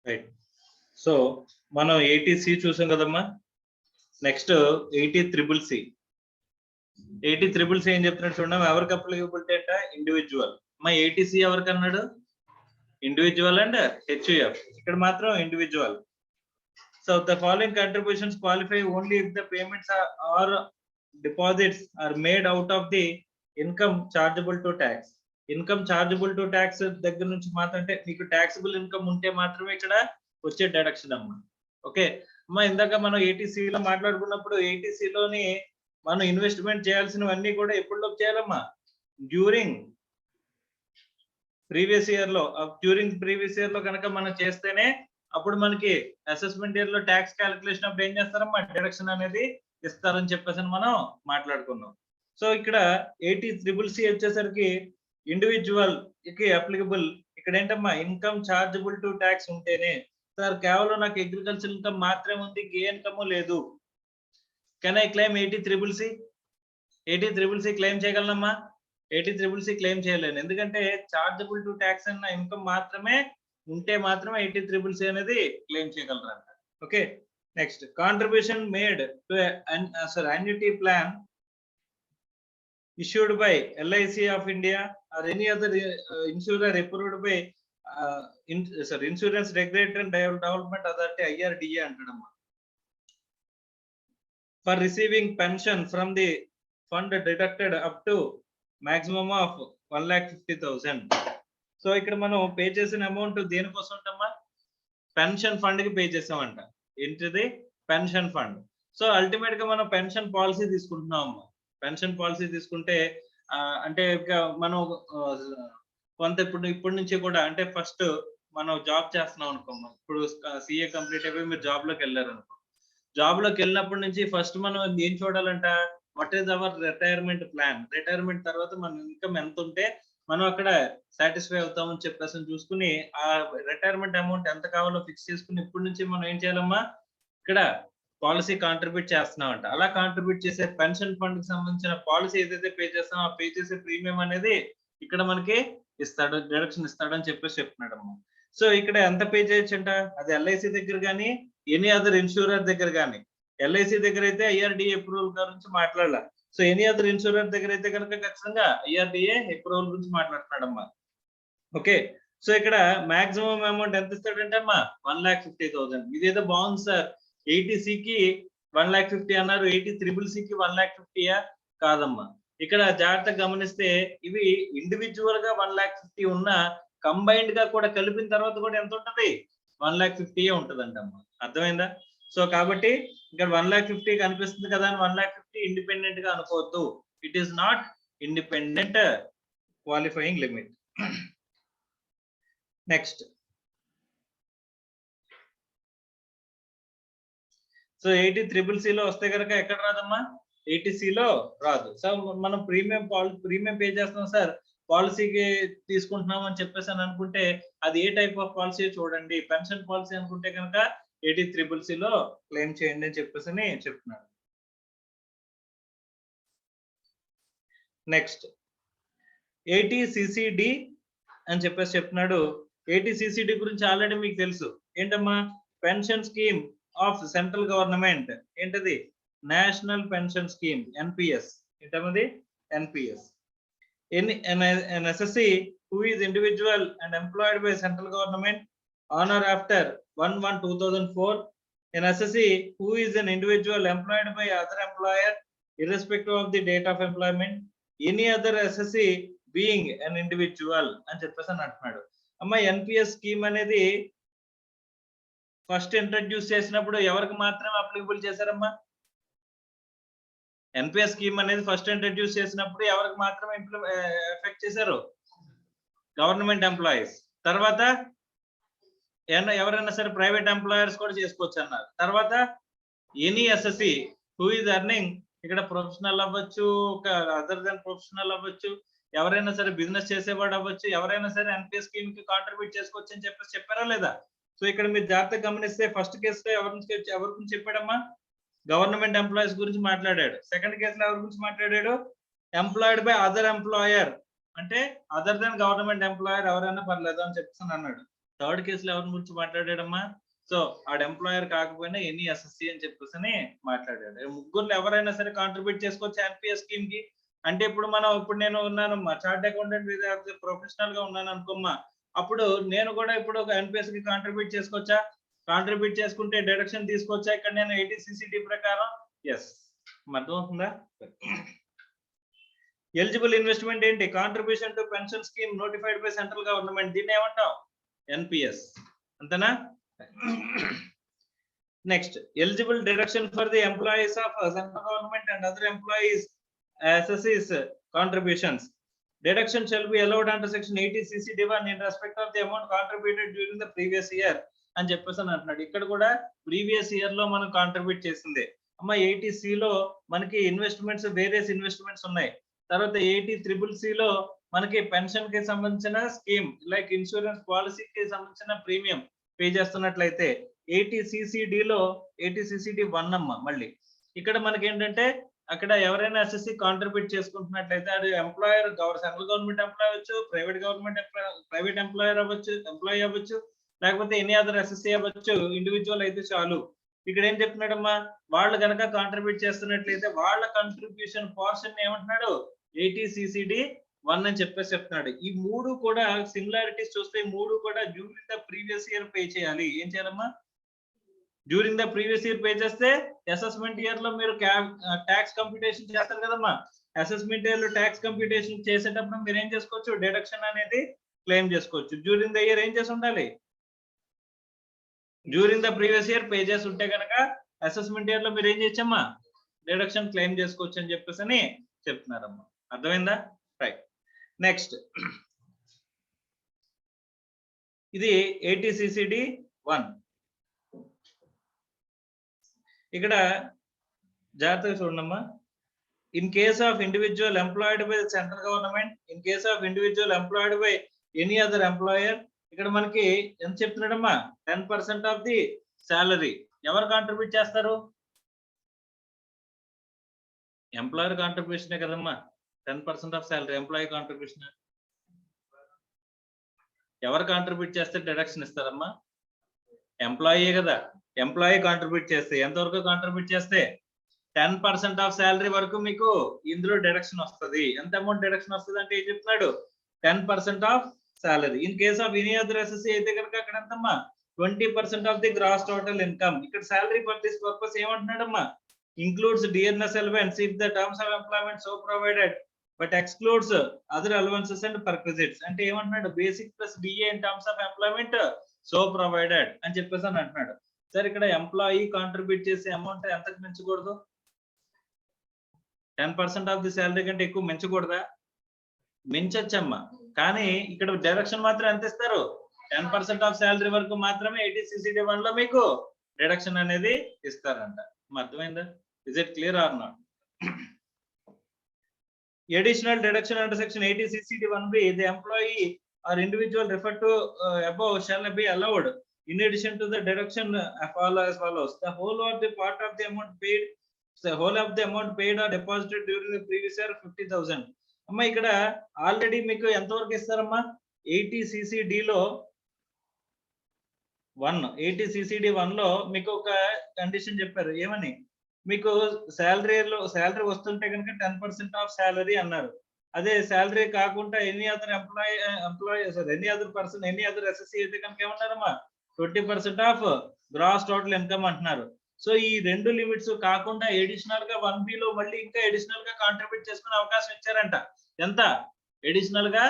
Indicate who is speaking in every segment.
Speaker 1: Right. So మనం 80C చూసాం కదమ్మా. Next 80CCC. 80CCC ఏం చెప్తున్నాడు చూడండి. ఎవరికి అప్లికబిలిటీ అంట? ఇండివిజువల్. మా 80C ఎవరికి అన్నాడు? Individual and HUF. ఇక్కడ మాత్రం individual. So the following contributions qualify only if the payments are deposits are made out of the income chargeable to tax. Income chargeable to tax దగ్గర నుంచి మాత్రం, అంటే మీకు ట్యాక్సిబుల్ ఇన్కమ్ ఉంటే మాత్రమే ఇక్కడ వచ్చే డిడక్షన్ అమ్మా. ఓకే అమ్మా, ఇందాక మనం 80Cలో మాట్లాడుకున్నప్పుడు 80Cలోని మనం ఇన్వెస్ట్మెంట్ చేయాల్సినవన్నీ కూడా ఎప్పుడులోపు చేయాలమ్మా? డ్యూరింగ్ ప్రీవియస్ ఇయర్ లో కనుక మనం చేస్తేనే అప్పుడు మనకి అసెస్మెంట్ ఇయర్ లో ట్యాక్స్ క్యాలిక్యులేషన్ అప్పుడు ఏం చేస్తారమ్మా? డిడక్షన్ అనేది ఇస్తారని చెప్పేసి మనం మాట్లాడుకున్నాం. సో ఇక్కడ 80CCC వచ్చేసరికి ఇండివిజువల్ కి అప్లికబుల్. ఇక్కడ ఏంటమ్మా? ఇన్కమ్ చార్జబుల్ టు ట్యాక్స్ ఉంటేనే. సార్ కేవలం నాకు అగ్రికల్చర్ ఇన్కమ్ మాత్రమే ఉంది, ఏ ఇన్కమ్ లేదు, can I claim 80CCC? 80CCC claim చేయగలనమ్మా? 80CCC క్లెయిమ్ చేయలేను, ఎందుకంటే చార్జబుల్ టు ట్యాక్స్ అన్న ఇన్కమ్ మాత్రమే ఉంటే మాత్రమే 80CCC అనేది క్లెయిమ్ చేయగలరంట. Okay next, contribution made to annuity plan issued by LIC of India or any other insurer approved by Insurance Regulatory and Development Authority IRDA అంటాడమ్మా. For receiving pension from the fund deducted up to maximum of 1,50,000. So ఇక్కడ మనం pay చేసిన amount దేనికోసం ఉంటమ్మా? Pension fund కి pay చేసామంట. ఏంటిది? Pension fund. So ultimate గా మనం pension policy తీసుకుంటున్నాం అమ్మా. పెన్షన్ పాలసీ తీసుకుంటే అంటే మనం కొంత ఇప్పటి నుంచి కూడా, అంటే ఫస్ట్ మనం జాబ్ చేస్తున్నాం అనుకోమ్మా. ఇప్పుడు CA కంప్లీట్ అయిపోయి మీరు జాబ్ లోకి వెళ్ళారు అనుకో. జాబ్ లోకి వెళ్ళినప్పటి నుంచి ఫస్ట్ మనం ఏం చూడాలంట? What is our retirement plan. Retirement తర్వాత మన ఇన్కమ్ ఎంత ఉంటే మనం అక్కడ సాటిస్ఫై అవుతామని చెప్పేసి చూసుకుని ఆ రిటైర్మెంట్ అమౌంట్ ఎంత కావాలో ఫిక్స్ చేసుకుని ఇప్పటి నుంచి మనం ఏం చేయాలమ్మా? ఇక్కడ పాలసీ కాంట్రిబ్యూట్ చేస్తున్నామంట. అలా కాంట్రిబ్యూట్ చేసే పెన్షన్ ఫండ్ కి సంబంధించిన పాలసీ ఏదైతే పే చేస్తామో ఆ పే చేసే ప్రీమియం అనేది ఇక్కడ మనకి ఇస్తాడు, డిడక్షన్ ఇస్తాడని చెప్పేసి చెప్తున్నాడమ్మా. సో ఇక్కడ ఎంత పే చేయొచ్చంట? అది LIC దగ్గర కానీ ఎనీ అదర్ ఇన్సూరర్ దగ్గర కానీ. LIC దగ్గర అయితే IRDA అప్రూవల్ గురించి మాట్లాడాల. సో ఎనీ అదర్ ఇన్సూరర్ దగ్గర అయితే కనుక ఖచ్చితంగా IRDA అప్రూవల్ గురించి మాట్లాడుతున్నాడమ్మా. ఓకే సో ఇక్కడ మాక్సిమం అమౌంట్ ఎంత ఇస్తాడంటే అమ్మా? 1,50,000. ఇదేదో బాగుంది సార్, 80Cకి 1,50,000 అన్నారు, 80CCCకి 1,50,000 కాదమ్మా. ఇక్కడ జాగ్రత్తగా గమనిస్తే ఇవి ఇండివిజువల్ గా 1,50,000 ఉన్న కంబైన్డ్ గా కూడా కలిపిన తర్వాత కూడా ఎంత ఉంటది? 1,50,000 ఉంటదంటమ్మా. అర్థమైందా? సో కాబట్టి ఇక్కడ 1,50,000 కనిపిస్తుంది కదా అని 1,50,000 ఇండిపెండెంట్ గా అనుకోవద్దు. It is not independent qualifying limit. Next, so 80CCCలో వస్తే కనుక ఎక్కడ రాదమ్మా? 80Cలో రాదు. సో మనం ప్రీమియం పే చేస్తున్నాం సార్, పాలసీకి తీసుకుంటున్నాం అని చెప్పేసి అని అనుకుంటే అది ఏ టైప్ ఆఫ్ పాలసీ చూడండి. పెన్షన్ పాలసీ అనుకుంటే కనుక 80CCCలో క్లెయిమ్ చేయండి అని చెప్పేసి అని చెప్తున్నాడు. నెక్స్ట్ 80CCD అని చెప్పేసి చెప్తున్నాడు. 80CCD గురించి ఆల్రెడీ మీకు తెలుసు. ఏంటమ్మా? Pension scheme of central government. ఏంటది? National pension scheme, NPS. ఏంటమ్మది? NPS. An assessee who is individual and employed by central government on or after 1/1/2004, an assessee who is an individual employed by other employer irrespective of the date of employment, any other assessee being an individual అని చెప్పేసి అని అంటున్నాడు. అమ్మా NPS scheme అనేది first introduce చేసినప్పుడు ఎవరికి మాత్రమే applicable చేశారమ్మా? NPS scheme అనేది ఫస్ట్ ఇంట్రడ్యూస్ చేసినప్పుడు ఎవరికి మాత్రమే ఎఫెక్ట్ చేశారు? Government employees. తర్వాత ఎవరైనా సరే ప్రైవేట్ ఎంప్లాయర్స్ కూడా చేసుకోవచ్చు అన్నారు. తర్వాత any assessee who is earning, ఇక్కడ ప్రొఫెషనల్ అవ్వచ్చు, అదర్ దెన్ ప్రొఫెషనల్ అవ్వచ్చు, ఎవరైనా సరే బిజినెస్ చేసేవాడు అవ్వచ్చు, ఎవరైనా సరే NPS స్కీమ్ కి కాంట్రిబ్యూట్ చేసుకోవచ్చు అని చెప్పేసి చెప్పారా లేదా? సో ఇక్కడ మీరు జాగ్రత్తగా గమనిస్తే ఫస్ట్ కేసులో ఎవరి గురించి చెప్పాడమ్మా? గవర్నమెంట్ ఎంప్లాయీస్ గురించి మాట్లాడాడు. సెకండ్ కేసులో ఎవరి గురించి మాట్లాడాడు? ఎంప్లాయిడ్ బై అదర్ ఎంప్లాయర్, అంటే అదర్ దెన్ గవర్నమెంట్ ఎంప్లాయర్ ఎవరైనా పర్లేదు అని చెప్పేసి అన్నాడు. థర్డ్ కేసులో ఎవరి గురించి మాట్లాడాడమ్మా? సో ఆడ ఎంప్లాయర్ కాకపోయినా ఎనీ ఎస్ఎస్సి అని చెప్పేసి మాట్లాడాడు. ముగ్గురు ఎవరైనా సరే కాంట్రిబ్యూట్ చేసుకోవచ్చు ఎన్పిఎస్ స్కీమ్ కి. అంటే ఇప్పుడు నేను ఉన్నానమ్మా, చార్ట్ అకౌంటెంట్ ప్రొఫెషనల్ గా ఉన్నాను అనుకోమ్మా, అప్పుడు నేను కూడా ఇప్పుడు ఒక ఎన్పిఎస్ కి కాంట్రిబ్యూట్ చేసుకోవచ్చా? కాంట్రిబ్యూట్ చేసుకుంటే డిడక్షన్ తీసుకోవచ్చా ఇక్కడ నేను 80CCD ప్రకారం? ఎస్. అర్థమవుతుందా? ఎలిజిబుల్ ఇన్వెస్ట్మెంట్ ఏంటి? Contribution to pension scheme notified by central government. దీన్ని ఏమంటాం? ఎన్పిఎస్. అంతేనా? Next, eligible deduction for the employees of central government and other employees SSC's contributions. Deduction shall be allowed under section 80CCD1 in respect of the amount contributed during the previous year అని చెప్పేసి అంటున్నాడు. ఇక్కడ కూడా previous year లో మనం contribute చేసింది అమ్మ. 80C లో మనకి ఇన్వెస్ట్మెంట్స్, వేరియస్ ఇన్వెస్ట్మెంట్స్ ఉన్నాయి. తర్వాత 80CCC లో మనకి పెన్షన్ కి సంబంధించిన స్కీమ్ లైక్ ఇన్సూరెన్స్ పాలసీకి సంబంధించిన ప్రీమియం పే చేస్తున్నట్లయితే 80CCD లో 80CCD1 అమ్మ. మళ్ళీ ఇక్కడ మనకి ఏంటంటే అక్కడ ఎవరైనా ఎస్ఎస్సి కాంట్రిబ్యూట్ చేసుకుంటున్నట్లయితే అది ఎంప్లాయర్, సెంట్రల్ గవర్నమెంట్ ఎంప్లాయ్ అవ్వచ్చు, ప్రైవేట్ ఎంప్లాయర్ అవ్వచ్చు, ఎంప్లాయీ అవ్వచ్చు, లేకపోతే ఎనీ అదర్ ఎస్ఎస్సి అవ్వచ్చు, ఇండివిజువల్ అయితే చాలు. ఇక్కడ ఏం చెప్తున్నాడమ్మా, వాళ్ళు కనుక కాంట్రిబ్యూట్ చేస్తున్నట్లయితే వాళ్ళ కంట్రిబ్యూషన్ పోర్షన్ ఏమంటున్నాడు? 80CCD1 అని చెప్పేసి చెప్తున్నాడు. ఈ మూడు కూడా సిమిలారిటీస్ చూస్తే మూడు కూడా during the previous year pay చేయాలి. ఏం చేయాలమ్మా? During the previous year pay చేస్తే అసెస్మెంట్ ఇయర్ లో మీరు ట్యాక్స్ కంప్యూటేషన్ చేస్తారు కదమ్మా. అసెస్మెంట్ ఇయర్ లో ట్యాక్స్ కంప్యూటేషన్ చేసేటప్పుడు మీరు ఏం చేసుకోవచ్చు? డిడక్షన్ అనేది క్లెయిమ్ చేసుకోవచ్చు. డ్యూరింగ్ ద ఇయర్ ఏం చేసి ఉండాలి? During the previous year pay చేసి ఉంటే కనుక అసెస్మెంట్ ఇయర్ లో మీరు ఏం చేయొచ్చమ్మా? డిడక్షన్ క్లెయిమ్ చేసుకోవచ్చు అని చెప్పేసి చెప్తున్నారమ్మా. అర్థమైందా? రైట్. నెక్స్ట్, ఇది 80CCD1. ఇక్కడ జాగ్రత్తగా చూడమ్మా. In case of individual employed by central government, in case of individual employed by any other employer, ఇక్కడ మనకి ఎంత చెప్తున్నాడమ్మా? 10% ఆఫ్ ది సాలరీ ఎవరు కాంట్రిబ్యూట్ చేస్తారు? ఎంప్లాయర్ కాంట్రిబ్యూషనే కదమ్మా. 10% ఆఫ్ సాలరీ ఎంప్లాయీ కాంట్రిబ్యూషన్. ఎవరు కాంట్రిబ్యూట్ చేస్తే డిడక్షన్ ఇస్తారమ్మా? ఎంప్లాయీ కదా. ఎంప్లాయీ కాంట్రిబ్యూట్ చేస్తే ఎంతవరకు కాంట్రిబ్యూట్ చేస్తే 10% ఆఫ్ సాలరీ వరకు మీకు ఇందులో డిడక్షన్ వస్తుంది. ఎంత అమౌంట్ డిడక్షన్ వస్తుంది అంటే ఏం చెప్తున్నాడు? 10% of salary. In case of any other assessee అయితే కనుక అక్కడ ఎంతమ్మా? 20% of the gross total income. ఇక్కడ సాలరీ ఫర్ దిస్ పర్పస్ ఏమంటున్నాడమ్మా? Includes dearness allowance if the terms of employment so provided but excludes other allowances and perquisites. అంటే ఏమంటున్నాడు? Basic plus DA in terms of employment so provided అని చెప్పేసి అని అంటున్నాడు. Sir ఇక్కడ employee contribute చేసే amount ఎంతకు మించకూడదు? 10% ఆఫ్ ది సాలరీ కంటే ఎక్కువ మించకూడదా? మించొచ్చమ్మా. కానీ ఇక్కడ డిడక్షన్ మాత్రం ఎంత ఇస్తారు? 10% ఆఫ్ సాలరీ వరకు మాత్రమే 80CCD1 లో మీకు డిడక్షన్ అనేది ఇస్తారంట. అర్థమైందా? Is it clear or not? Additional deduction under section 80CCD1B, the employee or individual referred to above shall be allowed in addition to the deduction follow as follows: the whole or the part of the amount paid, the whole of the amount paid or deposited during the previous year 50,000. అమ్మా ఇక్కడ already మీకు ఎంతవరకు ఇస్తారమ్మా? 80CCD లో 80CCD1 లో మీకు ఒక condition చెప్పారు. ఏమని? మీకు శాలరీ వస్తుంటే కనుక 10% ఆఫ్ శాలరీ అన్నారు. అదే శాలరీ కాకుండా any other any other person, any other assessee అయితే కనుక ఏమన్నారమ్మా? 20% ఆఫ్ గ్రాస్ టోటల్ ఇన్కమ్ అంటున్నారు. సో ఈ రెండు లిమిట్స్ కాకుండా అడిషనల్ గా 1B లో మళ్ళీ ఇంకా అడిషనల్ గా కాంట్రిబ్యూట్ చేసుకునే అవకాశం ఇచ్చారంట. ఎంత అడిషనల్ గా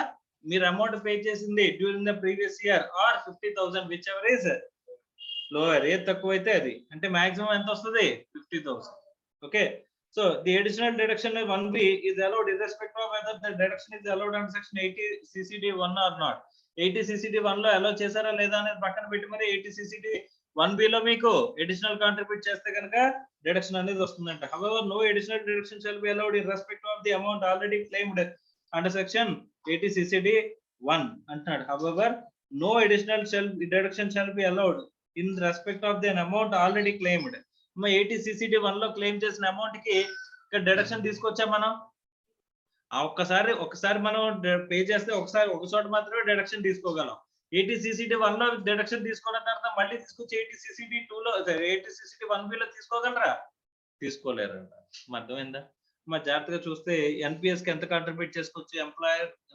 Speaker 1: మీరు అమౌంట్ పే చేసింది during the previous year are 50,000 which ever is lower. ఏది తక్కువైతే అది. అంటే మాక్సిమం ఎంత వస్తుంది? 50,000. Okay. So the additional deduction 1B is allowed irrespective of whether the deduction is allowed under section 80CCD1 or not. 80CCD1 లో allow చేశారా లేదా అనేది పక్కన పెట్టి మరి 80CCD1B లో మీకు అడిషనల్ కాంట్రిబ్యూట్ చేస్తే కనుక డిడక్షన్ అనేది వస్తుందంట. However, no additional deduction shall be allowed irrespective of the amount already claimed under section 80CCD1 అంటున్నాడు. However, no additional deduction shall be allowed in respect of the amount already claimed. 80CCD1 లో claim చేసిన amount కి ఇక్కడ deduction తీసుకొచ్చా మనం. ఒక్కసారి మనం pay చేస్తే ఒక చోట మాత్రమే డిడక్షన్ తీసుకోగలం. 80CCD 1 లో డిడక్షన్ తీసుకున్న తర్వాత మళ్ళీ తీసుకొచ్చి 80CCD 2 లో 80CCD 1B లో తీసుకోగలరా? తీసుకోలేరంట. అర్థమైందా? మరి జాగ్రత్తగా చూస్తే ఎన్పిఎస్ కి ఎంత కాంట్రిబ్యూట్ చేసుకోవచ్చు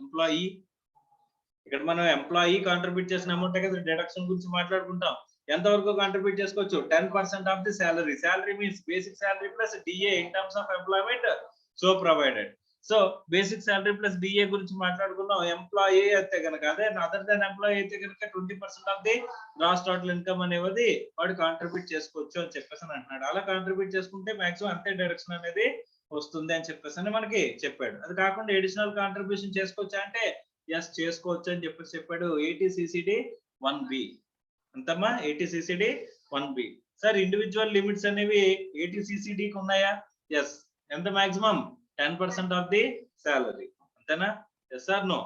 Speaker 1: ఎంప్లాయీ ఇక్కడ మనం ఎంప్లాయీ కాంట్రిబ్యూట్ చేసిన అమౌంట్ కదా డిడక్షన్ గురించి మాట్లాడుకుంటాం. ఎంత వరకు కాంట్రిబ్యూట్ చేసుకోవచ్చు? 10% of the salary. Salary means basic salary plus DA in terms of employment so provided. So basic salary plus DA గురించి మాట్లాడుకున్నాం. ఎంప్లాయీ అయితే కనుక అదే అదర్ దాన్ ఎంప్లాయీ అయితే కనుక 20% of the gross total income అనేది వాడు కాంట్రిబ్యూట్ చేసుకోవచ్చు అని చెప్పేసి అంటున్నాడు. అలా కాంట్రిబ్యూట్ చేసుకుంటే మాక్సిమం అంతే డిడక్షన్ అనేది వస్తుంది అని చెప్పేసి మనకి చెప్పాడు. అది కాకుండా అడిషనల్ కాంట్రిబ్యూషన్ చేసుకోవచ్చా అంటే ఎస్ చేసుకోవచ్చు అని చెప్పేసి చెప్పాడు. 80CCD 1B అంతమ్మా 80CCD 1B. Sir individual limits అనేవి 80CCDకి ఉన్నాయా? ఎస్. ఎంత మాక్సిమం? 10% of the salary. అంతేనా? Yes or no?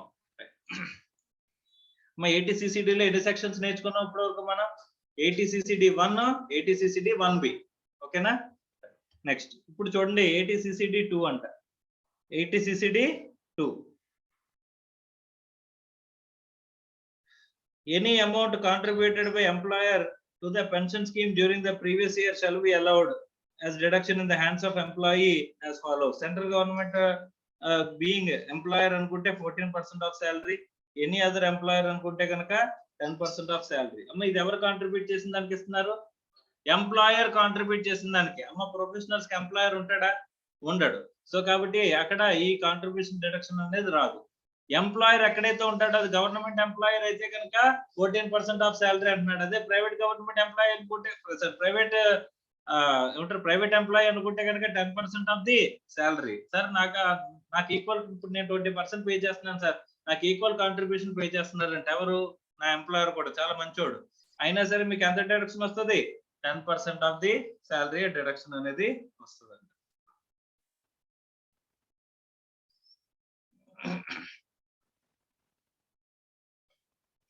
Speaker 1: మా 80CCD లో ఎన్ని సెక్షన్స్ నేర్చుకున్నాం ఇప్పుడు వరకు మనం? 80CCD 1, 80CCD 1B. ఓకేనా? నెక్స్ట్ ఇప్పుడు చూడండి 80CCD 2 అంట. 80CCD 2. Any amount contributed by employer to the pension scheme during the previous year shall be allowed as deduction in the hands of employee as follows. Central government being employer anukunte 14% of salary, any other employer anukunte ganaka 10% of salary. Amma idi evaru contribute chesin daniki istunnaru? Employer contribute chesin daniki. Amma professionals ki employer untada? Undadu. So kabatti akkada ee contribution deduction anedi raadu. Employer ఎక్కడైతే ఉంటాడో అది government employer అయితే కనుక 14% of salary అంటున్నాడు. అదే private government employee అనుకుంటే private employee అనుకుంటే కనుక 10% ఆఫ్ ది సాలరీ. సార్ నాకు ఈక్వల్ ఇప్పుడు నేను 20% పే చేస్తున్నాను సార్, నాకు ఈక్వల్ కాంట్రిబ్యూషన్ పే చేస్తున్నారంటే ఎవరు? నా ఎంప్లాయర్ కూడా చాలా మంచోడు. అయినా సరే మీకు ఎంత డిడక్షన్ వస్తుంది? 10% ఆఫ్ ది సాలరీ డిడక్షన్ అనేది వస్తుంది.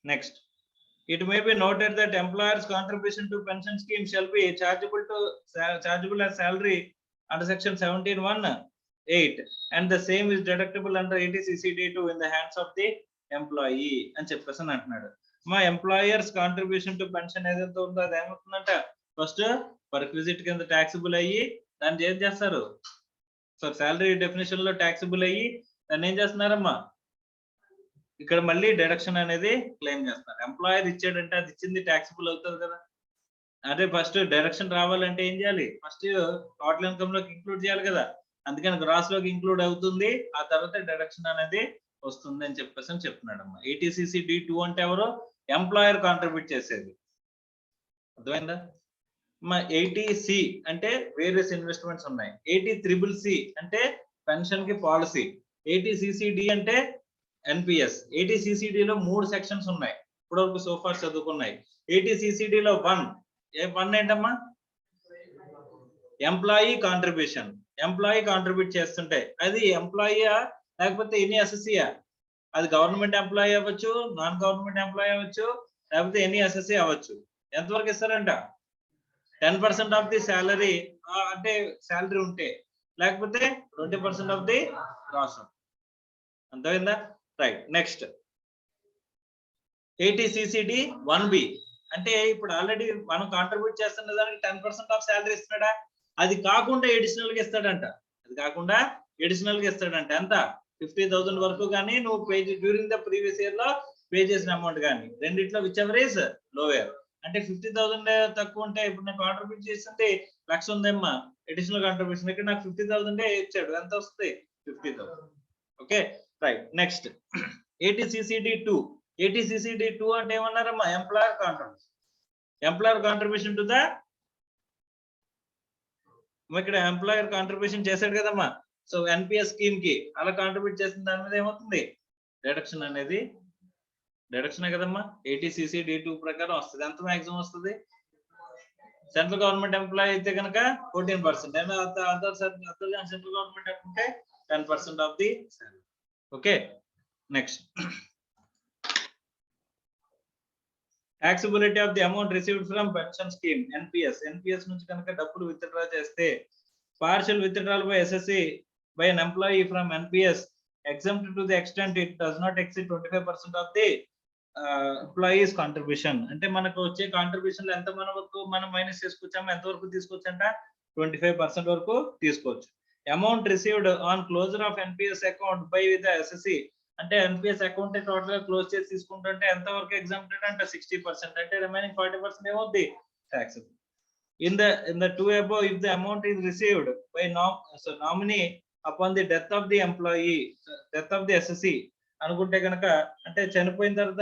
Speaker 1: Next, it may be noted that employer's contribution to pension scheme shall be chargeable as salary under section 17(1)(8) and the same is deductible under 80CCD 2 in the hands of the employee అని చెప్పేసి అంటున్నాడు. మా employers contribution to pension ఏదైతే ఉందో అది ఏమవుతుందంట? First పర్క్విజిట్ కింద taxable అయ్యి దాన్ని ఏం చేస్తారు? సో సాలరీ డెఫినేషన్ లో ట్యాక్సిబుల్ అయ్యి దాన్ని ఏం చేస్తున్నారమ్మా? ఇక్కడ మళ్ళీ డిడక్షన్ అనేది క్లెయిమ్ చేస్తారు. ఎంప్లాయర్ ఇచ్చాడంటే అది ఇచ్చింది ట్యాక్సిబుల్ అవుతుంది కదా. అదే ఫస్ట్ డిడక్షన్ రావాలంటే ఏం చేయాలి? ఫస్ట్ టోటల్ ఇన్కమ్ లోకి ఇంక్లూడ్ చేయాలి కదా. అందుకని గ్రాస్ లోకి ఇంక్లూడ్ అవుతుంది, ఆ తర్వాత డిడక్షన్ అనేది వస్తుంది అని చెప్పేసి చెప్తున్నాడు అమ్మా. 80CCD 2 అంటే ఎవరు? ఎంప్లాయర్ కాంట్రిబ్యూట్ చేసేది. అర్థమైందా? 80C అంటే వేరియస్ ఇన్వెస్ట్మెంట్స్ ఉన్నాయి. 80CCC అంటే పెన్షన్ కి పాలసీ. 80CCD అంటే ఎన్పిఎస్. 80CCD లో 3 సెక్షన్స్ ఉన్నాయి. ఇప్పటివరకు సోఫార్ చదువుకున్నాయి. 80CCD లో 1 ఏంటమ్మా? Employee contribution. ఎంప్లాయీ కాంట్రిబ్యూట్ చేస్తుంటే అది ఎంప్లాయీయా లేకపోతే ఎనీ అసెసియా? అది గవర్నమెంట్ ఎంప్లాయీ అవ్వచ్చు, నాన్ గవర్నమెంట్ ఎంప్లాయీ అవ్వచ్చు, లేకపోతే ఎనీ అసెసి అవ్వచ్చు. ఎంతవరకు ఇస్తారంట? 10% ఆఫ్ ది సాలరీ అంటే సాలరీ ఉంటే, లేకపోతే 20% ఆఫ్ ది గ్రాస్. అర్థమైందా? రైట్. నెక్స్ట్ 80CCD 1B అంటే ఇప్పుడు ఆల్రెడీ మనం కాంట్రిబ్యూట్ చేస్తున్న దానికి 10% ఆఫ్ సాలరీ ఇస్తున్నాడా? అది కాకుండా ఎడిషనల్ గా ఇస్తాడంట. ఎంత? 50,000 వరకు కానీ నువ్వు pay during the previous year లో పే చేసిన అమౌంట్ కానీ రెండిట్లో విచ్ ఎవర్ ఈస్ లోయర్. అంటే 50,000 తక్కువ ఉంటే ఇప్పుడు నేను కాంట్రిబ్యూట్ చేస్తుంటే 1,00,000 ఉందేమ్మా అడిషనల్ కాంట్రిబ్యూషన్. ఇక్కడ నాకు 50,000 ఇచ్చాడు. ఎంత వస్తుంది? 50,000. Okay right. Next 80CCD 2. 80CCD 2 అంటే ఏమన్నారమ్మా? ఎంప్లాయర్ కాంట్రిబ్యూషన్ టు ద ఇక్కడ ఎంప్లాయర్ కాంట్రిబ్యూషన్ చేశాడు కదమ్మా. సో ఎన్పిఎస్ స్కీమ్ కి అలా కాంట్రిబ్యూట్ చేసిన దాని మీద ఏమవుతుంది? డిడక్షన్ అనేది డిడక్షన్ కదమ్మా. 80CCD 2 ప్రకారం వస్తుంది. ఎంత మాక్సిమం వస్తుంది? సెంట్రల్ గవర్నమెంట్ ఎంప్లాయీ అయితే కనుక 14%, అదర్ సెంట్రల్ గవర్నమెంట్ అంటే 10% of the salary. Okay next, taxability of the amount received from pension scheme NPS నుంచి కనుక డబ్బులు విత్డ్రా చేస్తే partial withdrawal by SSC by an employee from NPS exempt to the extent it does not exceed 25% of the employees contribution అంటే మనకు వచ్చే contribution ఎంత మనం minus చేసుకొచ్చాము, ఎంత వరకు తీసుకోవచ్చంట 25% వరకు తీసుకోవచ్చు. Amount received on closure of NPS account by with SSC అంటే ఎన్పిఎస్ అకౌంట్ టోటల్ గా క్లోజ్ చేసి తీసుకుంటుంటే ఎంత వరకు ఎగ్జామ్టెడ్ అంటే 60%, అంటే రిమైనింగ్ 40% ఏమవుద్ది taxable. In the two above, if the amount is received by nominee upon the death of the employee, death of the SSC అనుకుంటే కనుక అంటే చనిపోయిన తర్వాత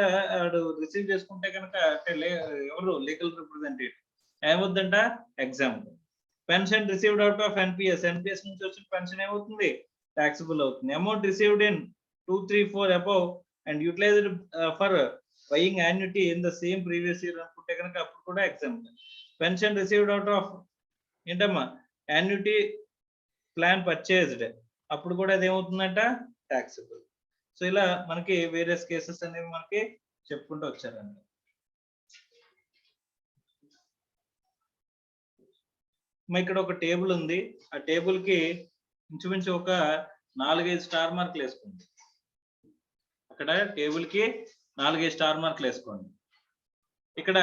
Speaker 1: రిసీవ్ చేసుకుంటే కనుక అంటే ఎవరు లీగల్ రిప్రజెంటేటివ్ ఏమవుతుందంట example. Pension received out of NPS నుంచి వచ్చిన పెన్షన్ ఏమవుతుంది taxable అవుతుంది. Amount received in 2, 3, 4 above and utilized for buying annuity in the same previous year అనుకుంటే కనుక అప్పుడు కూడా example. Pension received out of ఏంటమ్మా యాన్యుటీ ప్లాన్ పర్చేజ్డ్ అప్పుడు కూడా అది ఏమవుతుందంట taxable. సో ఇలా మనకి వేరియస్ కేసెస్ అనేవి మనకి చెప్పుకుంటూ వచ్చారండి. ఇక్కడ ఒక టేబుల్ ఉంది, ఆ టేబుల్ కి ఇంచుమించు ఒక 4-5 స్టార్ మార్కులు వేసుకోండి. అక్కడ టేబుల్ కి 4-5 స్టార్ మార్కులు వేసుకోండి. ఇక్కడ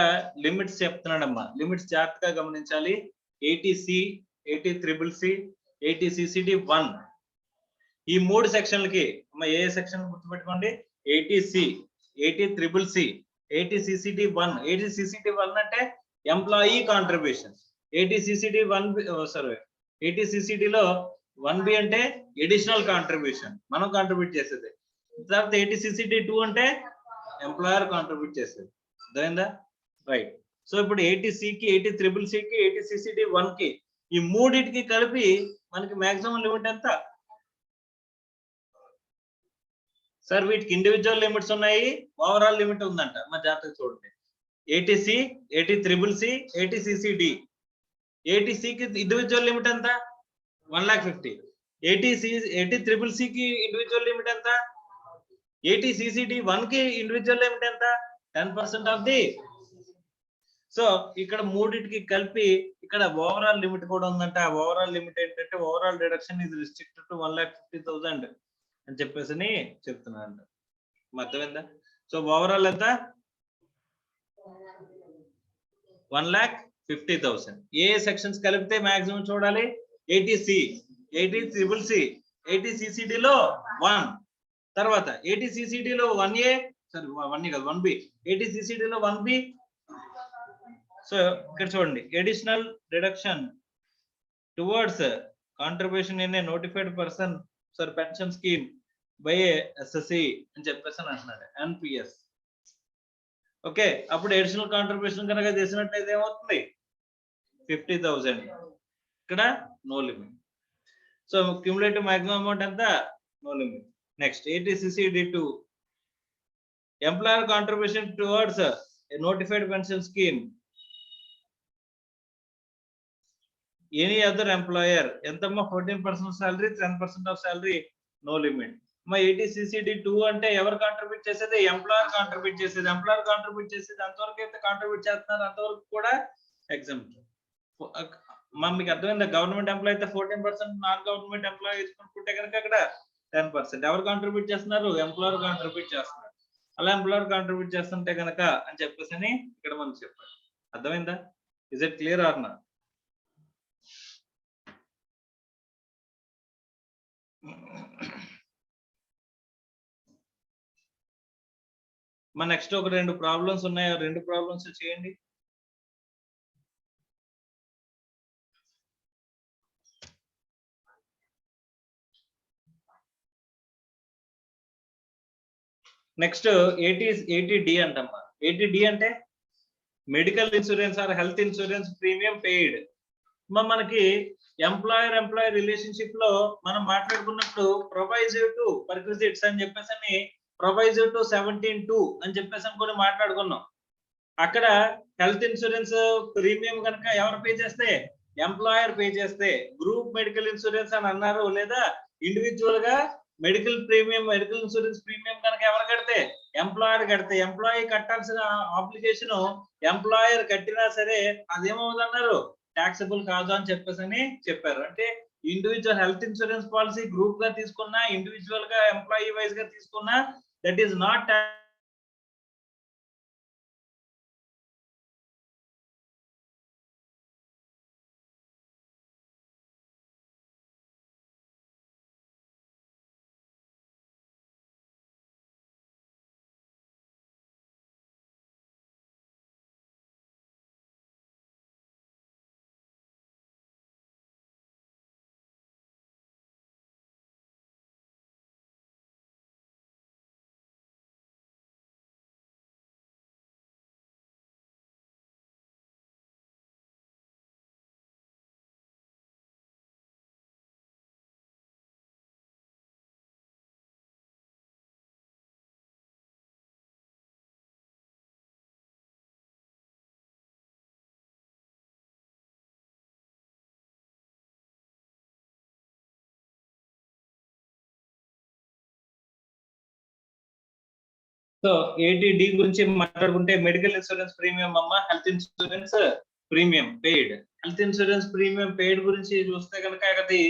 Speaker 1: లిమిట్స్ చెప్తున్నాడమ్మా, లిమిట్స్ జాగ్రత్తగా గమనించాలి. 80C, 80CCC, 80CCD 1 ఈ 3 సెక్షన్లకి అమ్మ ఏ సెక్షన్ గుర్తుపెట్టుకోండి 80C, 80CCC, 80CCD 1. 80CCD 1 అంటే ఎంప్లాయీ కాంట్రిబ్యూషన్. 80CCD లో 1B అంటే ఎడిషనల్ కాంట్రిబ్యూషన్ మనం కాంట్రిబ్యూట్ చేసేది. తర్వాత 80CCD 2 అంటే ఎంప్లాయర్ కాంట్రిబ్యూట్ చేసేది. అర్థమైందా? రైట్. సో ఇప్పుడు 80C కి, 80CCC కి, 80CCD 1 కి ఈ మూడింటికి కలిపి మనకి మాక్సిమం లిమిట్ ఎంత సార్? వీటికి ఇండివిజువల్ లిమిట్స్ ఉన్నాయి, ఓవరాల్ లిమిట్ ఉందంట. మా జాగ్రత్తగా చూడండి. 80C, 80CCC, 80CCD. 80C కి ఇండివిజువల్ లిమిట్ ఎంత 1,50,000. 80CCC కి ఇండివిజువల్ లిమిట్ ఎంత? 80CCD 1 కి ఇండివిజువల్ లిమిట్ ఎంత? 10% ఆఫ్ ది. సో ఇక్కడ మూడింటికి కలిపి ఇక్కడ ఓవరాల్ లిమిట్ కూడా ఉందంట. ఓవరాల్ లిమిట్ ఏంటంటే overall deduction is restricted to 1,50,000 అని చెప్పేసి చెప్తున్నాను. అర్థమైందా? సో ఓవరాల్ ఎంత 1,50,000. ఏ సెక్షన్స్ కలిపితే మాక్సిమం చూడాలి 80C, 80CCC, 80CCD లో 1, తర్వాత 80CCD లో 1A, సారీ 1A కాదు 1B, 80CCD లో 1B. సో ఇక్కడ చూడండి, additional deduction towards contribution in a notified person sir pension scheme by assessee అని చెప్పేసి అంటున్నాడు ఎన్పిఎస్. ఓకే, అప్పుడు అడిషనల్ కాంట్రిబ్యూషన్ కనుక చేసినట్లయితే ఏమవుతుంది 50,000. ఇక్కడ no limit. So cumulative maximum amount ఎంత no limit. Next 80CCD 2 employer contribution towards a notified pension scheme any other employer ఎంతమ్మా 14% salary, 10% of salary, no limit. మా 80CCD 2 అంటే ఎవరు కాంట్రిబ్యూట్ చేసేది? ఎంప్లాయర్ కాంట్రిబ్యూట్ చేసేది. ఎంప్లాయర్ కాంట్రిబ్యూట్ చేసేది అంతవరకు అయితే కాంట్రిబ్యూట్ చేస్తున్నారు అంతవరకు కూడా ఎగ్జామ్ట్. మీకు అర్థమైందా? గవర్నమెంట్ ఎంప్లాయ్ అయితే 14%, నాన్ గవర్నమెంట్ ఎంప్లాయ్ తీసుకుంటే కనుక అక్కడ 10%. ఎవరు కాంట్రిబ్యూట్ చేస్తున్నారు? ఎంప్లాయర్ కాంట్రిబ్యూట్ చేస్తున్నారు. అలా ఎంప్లాయర్ కాంట్రిబ్యూట్ చేస్తుంటే కనుక అని చెప్పేసి ఇక్కడ మనం చెప్పారు. అర్థమైందా? Is it clear or not? మన నెక్స్ట్ ఒక 2 ప్రాబ్లమ్స్ ఉన్నాయి, 2 ప్రాబ్లమ్స్ చేయండి. Next 80D అంటమ్మా. 80D అంటే medical insurance or health insurance premium paid. మనకి ఎంప్లాయర్ రిలేషన్షిప్ లో మనం మాట్లాడుకున్నప్పుడు ప్రొవైజివ్ టు పర్క్విజిట్స్ అని చెప్పేసి ప్రొవైజివ్ టు 17(2) అని చెప్పేసి కూడా మాట్లాడుకున్నాం. అక్కడ హెల్త్ ఇన్సూరెన్స్ ప్రీమియం కనుక ఎవరు పే చేస్తే ఎంప్లాయర్ పే చేస్తే గ్రూప్ మెడికల్ ఇన్సూరెన్స్ అని అన్నారు, లేదా ఇండివిజువల్ గా మెడికల్ ఇన్సూరెన్స్ ప్రీమియం కనుక ఎవరు కడితే ఎంప్లాయర్ కడితే ఎంప్లాయీ కట్టాల్సిన ఆబ్లిగేషన్ ఎంప్లాయర్ కట్టినా సరే అదేమవుతుందన్నారు ట్యాక్సబుల్ కాదు అని చెప్పేసి చెప్పారు. అంటే individual health insurance policy group గా తీసుకున్నా, ఇండివిజువల్ గా ఎంప్లాయీ వైజ్ గా తీసుకున్నా, that is not so 80D గురించి మాట్లాడుకుంటే మెడికల్ ఇన్సూరెన్స్ ప్రీమియం అమ్మ, health insurance premium paid. Health insurance premium paid గురించి చూస్తే కనుక అది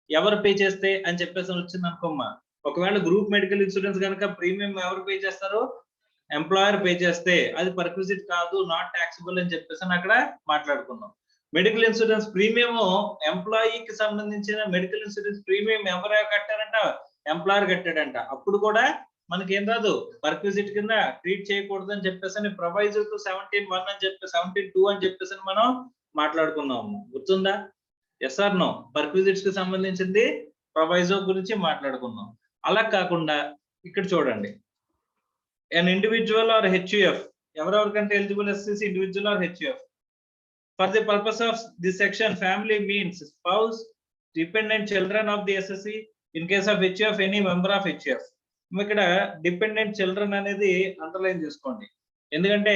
Speaker 1: ఎవరు పే చేస్తే అని చెప్పేసి వచ్చింది అనుకోమ్మా. ఒకవేళ గ్రూప్ మెడికల్ ఇన్సూరెన్స్ కనుక ప్రీమియం ఎవరు పే చేస్తారు? ఎంప్లాయర్ పే చేస్తే అది పర్క్విజిట్ కాదు, నాట్ ట్యాక్సిబుల్ అని చెప్పేసి అక్కడ మాట్లాడుకున్నాం. మెడికల్ ఇన్సూరెన్స్ ప్రీమియం ఎంప్లాయీకి సంబంధించిన మెడికల్ ఇన్సూరెన్స్ ప్రీమియం ఎవరు కట్టారంట? ఎంప్లాయర్ కట్టాడంట. అప్పుడు కూడా మనకి ఏం రాదు, పర్క్విజిట్ కింద ట్రీట్ చేయకూడదు అని చెప్పేసి ప్రొవైజర్ టు 17(1) అని చెప్పి 17(2) అని చెప్పేసి మనం మాట్లాడుకున్నాము. గుర్తుందా? Yes or no? పర్క్విజిట్స్ కి సంబంధించింది ప్రొవైజో గురించి మాట్లాడుకున్నాం. అలా కాకుండా ఇక్కడ చూడండి, an individual or HUF, ఎవరెవరికంటే eligible SCC individual or HUF. For the purpose of this section, family means spouse, dependent children of the SSC. In case of HUF, any member of HUF. ఇక్కడ dependent children అనేది underline చేసుకోండి, ఎందుకంటే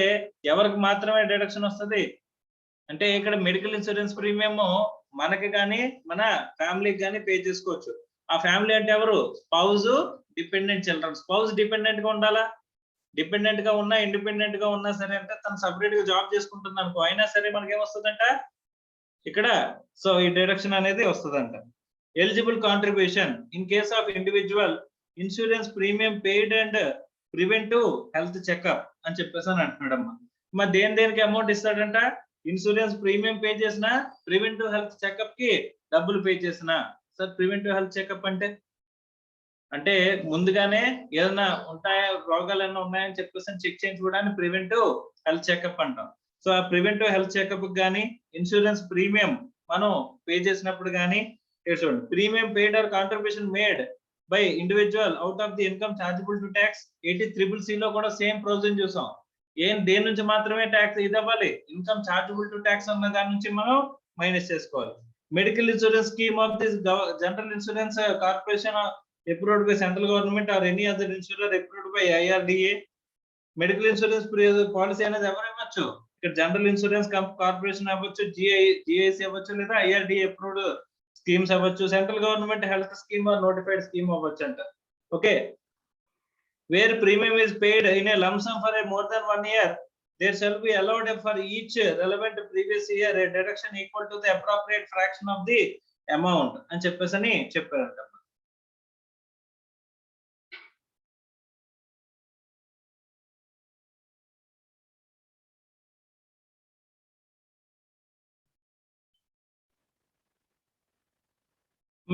Speaker 1: ఎవరికి మాత్రమే deduction వస్తుంది అంటే ఇక్కడ medical insurance premium మనకి కానీ మన ఫ్యామిలీకి కానీ పే చేసుకోవచ్చు. ఆ ఫ్యామిలీ అంటే ఎవరు? Spouse, dependent children. Spouse dependent గా ఉండాలా? డిపెండెంట్ గా ఉన్నా, ఇండిపెండెంట్ గా ఉన్నా సరే అంటే తను సపరేట్ గా జాబ్ చేసుకుంటుంది అనుకో, అయినా సరే మనకి ఏమొస్తుందంట ఇక్కడ, సో ఈ డిడక్షన్ అనేది వస్తుందంట. Eligible contribution in case of individual insurance premium paid and preventive health checkup అని చెప్పేసి అని అంటున్నాడమ్మా. మరి దేనికి అమౌంట్ ఇస్తాడంట? ఇన్సూరెన్స్ ప్రీమియం పే చేసిన, ప్రివెంటివ్ హెల్త్ చెకప్ కి డబ్బులు పే చేసిన. సార్ ప్రివెంటివ్ హెల్త్ చెకప్ అంటే ముందుగానే ఏదైనా ఉంటాయా, రోగాలు ఏమైనా ఉన్నాయని చెప్పేసి చెక్ చేయించుకోవడానికి ప్రివెంటివ్ హెల్త్ చెకప్ అంటాం. సో ఆ ప్రివెంటివ్ హెల్త్ చెకప్ కానీ ఇన్సూరెన్స్ ప్రీమియం మనం పే చేసినప్పుడు కానీ చూడండి, premium paid or contribution made by individual out of the income chargeable to tax. 80CCC లో కూడా సేమ్ ప్రొవిజన్ చూసాం. దేని నుంచి మాత్రమే ట్యాక్స్ ఇది అవ్వాలి? ఇన్కమ్ చార్జబుల్ టు ట్యాక్స్ అన్న దాని నుంచి మనం మైనస్ చేసుకోవాలి. Medical insurance scheme of this general insurance corporation approved by central government or any other insurer approved by IRDA. Medical insurance policy అనేది ఎవరు ఇవ్వచ్చు? ఇక్కడ జనరల్ ఇన్సూరెన్స్ కార్పొరేషన్ అవ్వచ్చు, GIC అవ్వచ్చు, లేదా IRDA అప్రూవ్డ్ స్కీమ్స్ అవ్వచ్చు, central government health scheme or notified scheme అవ్వచ్చు అంట. Okay, where premium is paid in a lump sum for a more than 1 year, there shall be allowed for each relevant previous year a deduction equal to the appropriate fraction of the amount అని చెప్పేసి చెప్పారంట.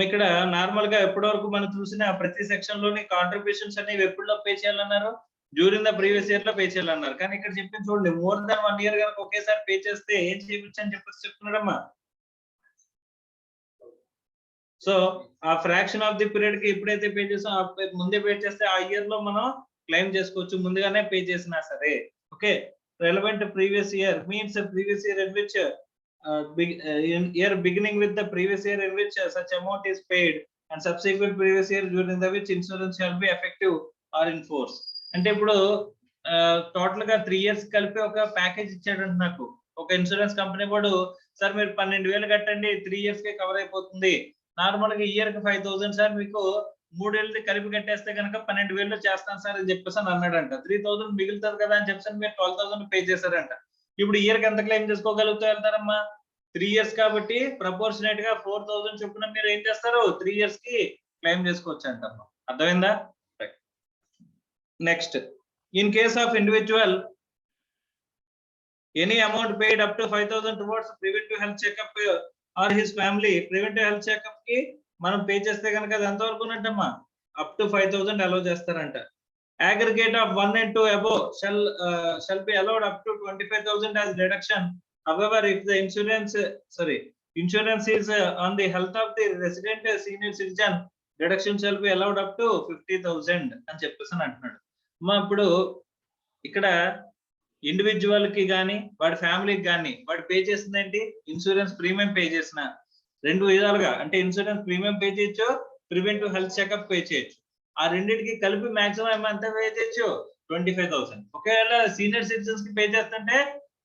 Speaker 1: ఇక్కడ normal గా ఎప్పటి వరకు మనం చూసిన ప్రతి సెక్షన్ లోని కాంట్రిబ్యూషన్స్ అనేవి ఎప్పుడులో పే చేయాలన్నారు? డ్యూరింగ్ ద ప్రీవియస్ ఇయర్ లో పే చేయాలన్నారు. కానీ ఇక్కడ చెప్పింది చూడండి, మోర్ దాన్ 1 year కనుక ఒకేసారి పే చేస్తే ఏం చేయొచ్చు అని చెప్పేసి చెప్తున్నాడమ్మా. సో ఆ ఫ్రాక్షన్ ఆఫ్ ది పీరియడ్ కి ఎప్పుడైతే పే చేసాం ముందే పే చేస్తే ఆ ఇయర్ లో మనం క్లెయిమ్ చేసుకోవచ్చు, ముందుగానే పే చేసినా సరే. Okay, relevant previous year means previous year in which year beginning with the previous year in which such amount is paid and subsequent previous year during the which insurance shall be effective or in force. అంటే ఇప్పుడు total గా 3 years కలిపి ఒక package ఇచ్చాడంట నాకు ఒక insurance company వాడు. Sir మీరు 12,000 కట్టండి, 3 years కి కవర్ అయిపోతుంది. నార్మల్ గా ఇయర్ కి 5,000 సార్, మీకు 3 ఏళ్ళది కలిపి కట్టేస్తే కనుక 12,000 చేస్తాను సార్ అని చెప్పేసి అన్నాడంట. 3,000 మిగులుతుంది కదా అని చెప్పేసి మీరు 12,000 పే చేశారంట. ఇప్పుడు ఇయర్ కి ఎంత క్లెయిమ్ చేసుకోగలుగుతూ వెళ్తారమ్మా? 3 years కాబట్టి ప్రపోర్షనేట్ గా 4,000 చొప్పున మీరు ఏం చేస్తారు? 3 years కి క్లెయిమ్ చేసుకోవచ్చు అంటమ్మా. అర్థమైందా? Next, in case of individual any amount paid up to 5,000 towards preventive health checkup or his family. Preventive health checkup కి మనం పే చేస్తే కనుక అది ఎంతవరకు ఉన్నట్టమ్మా? అప్ టు 5,000 అలౌ చేస్తారంట. Aggregate of 1 and 2 above shall be allowed up to 25,000 as deduction. However, if the insurance is on the health of the resident senior citizen, deduction shall be allowed up to 50,000 అని చెప్పేసి అంటున్నాడు. ఇప్పుడు ఇక్కడ individual కి గానీ వాడి ఫ్యామిలీకి గానీ వాడు పే చేసింది ఏంటి? ఇన్సూరెన్స్ ప్రీమియం పే చేసిన 2 విధాలుగా, అంటే ఇన్సూరెన్స్ ప్రీమియం పే చేయొచ్చు, ప్రివెంటివ్ హెల్త్ చెకప్ పే చేయొచ్చు. ఆ రెండింటికి కలిపి మాక్సిమం ఎంత పే చేయొచ్చు? 25,000. ఒకవేళ సీనియర్ సిటిజన్స్ కి పే చేస్తుంటే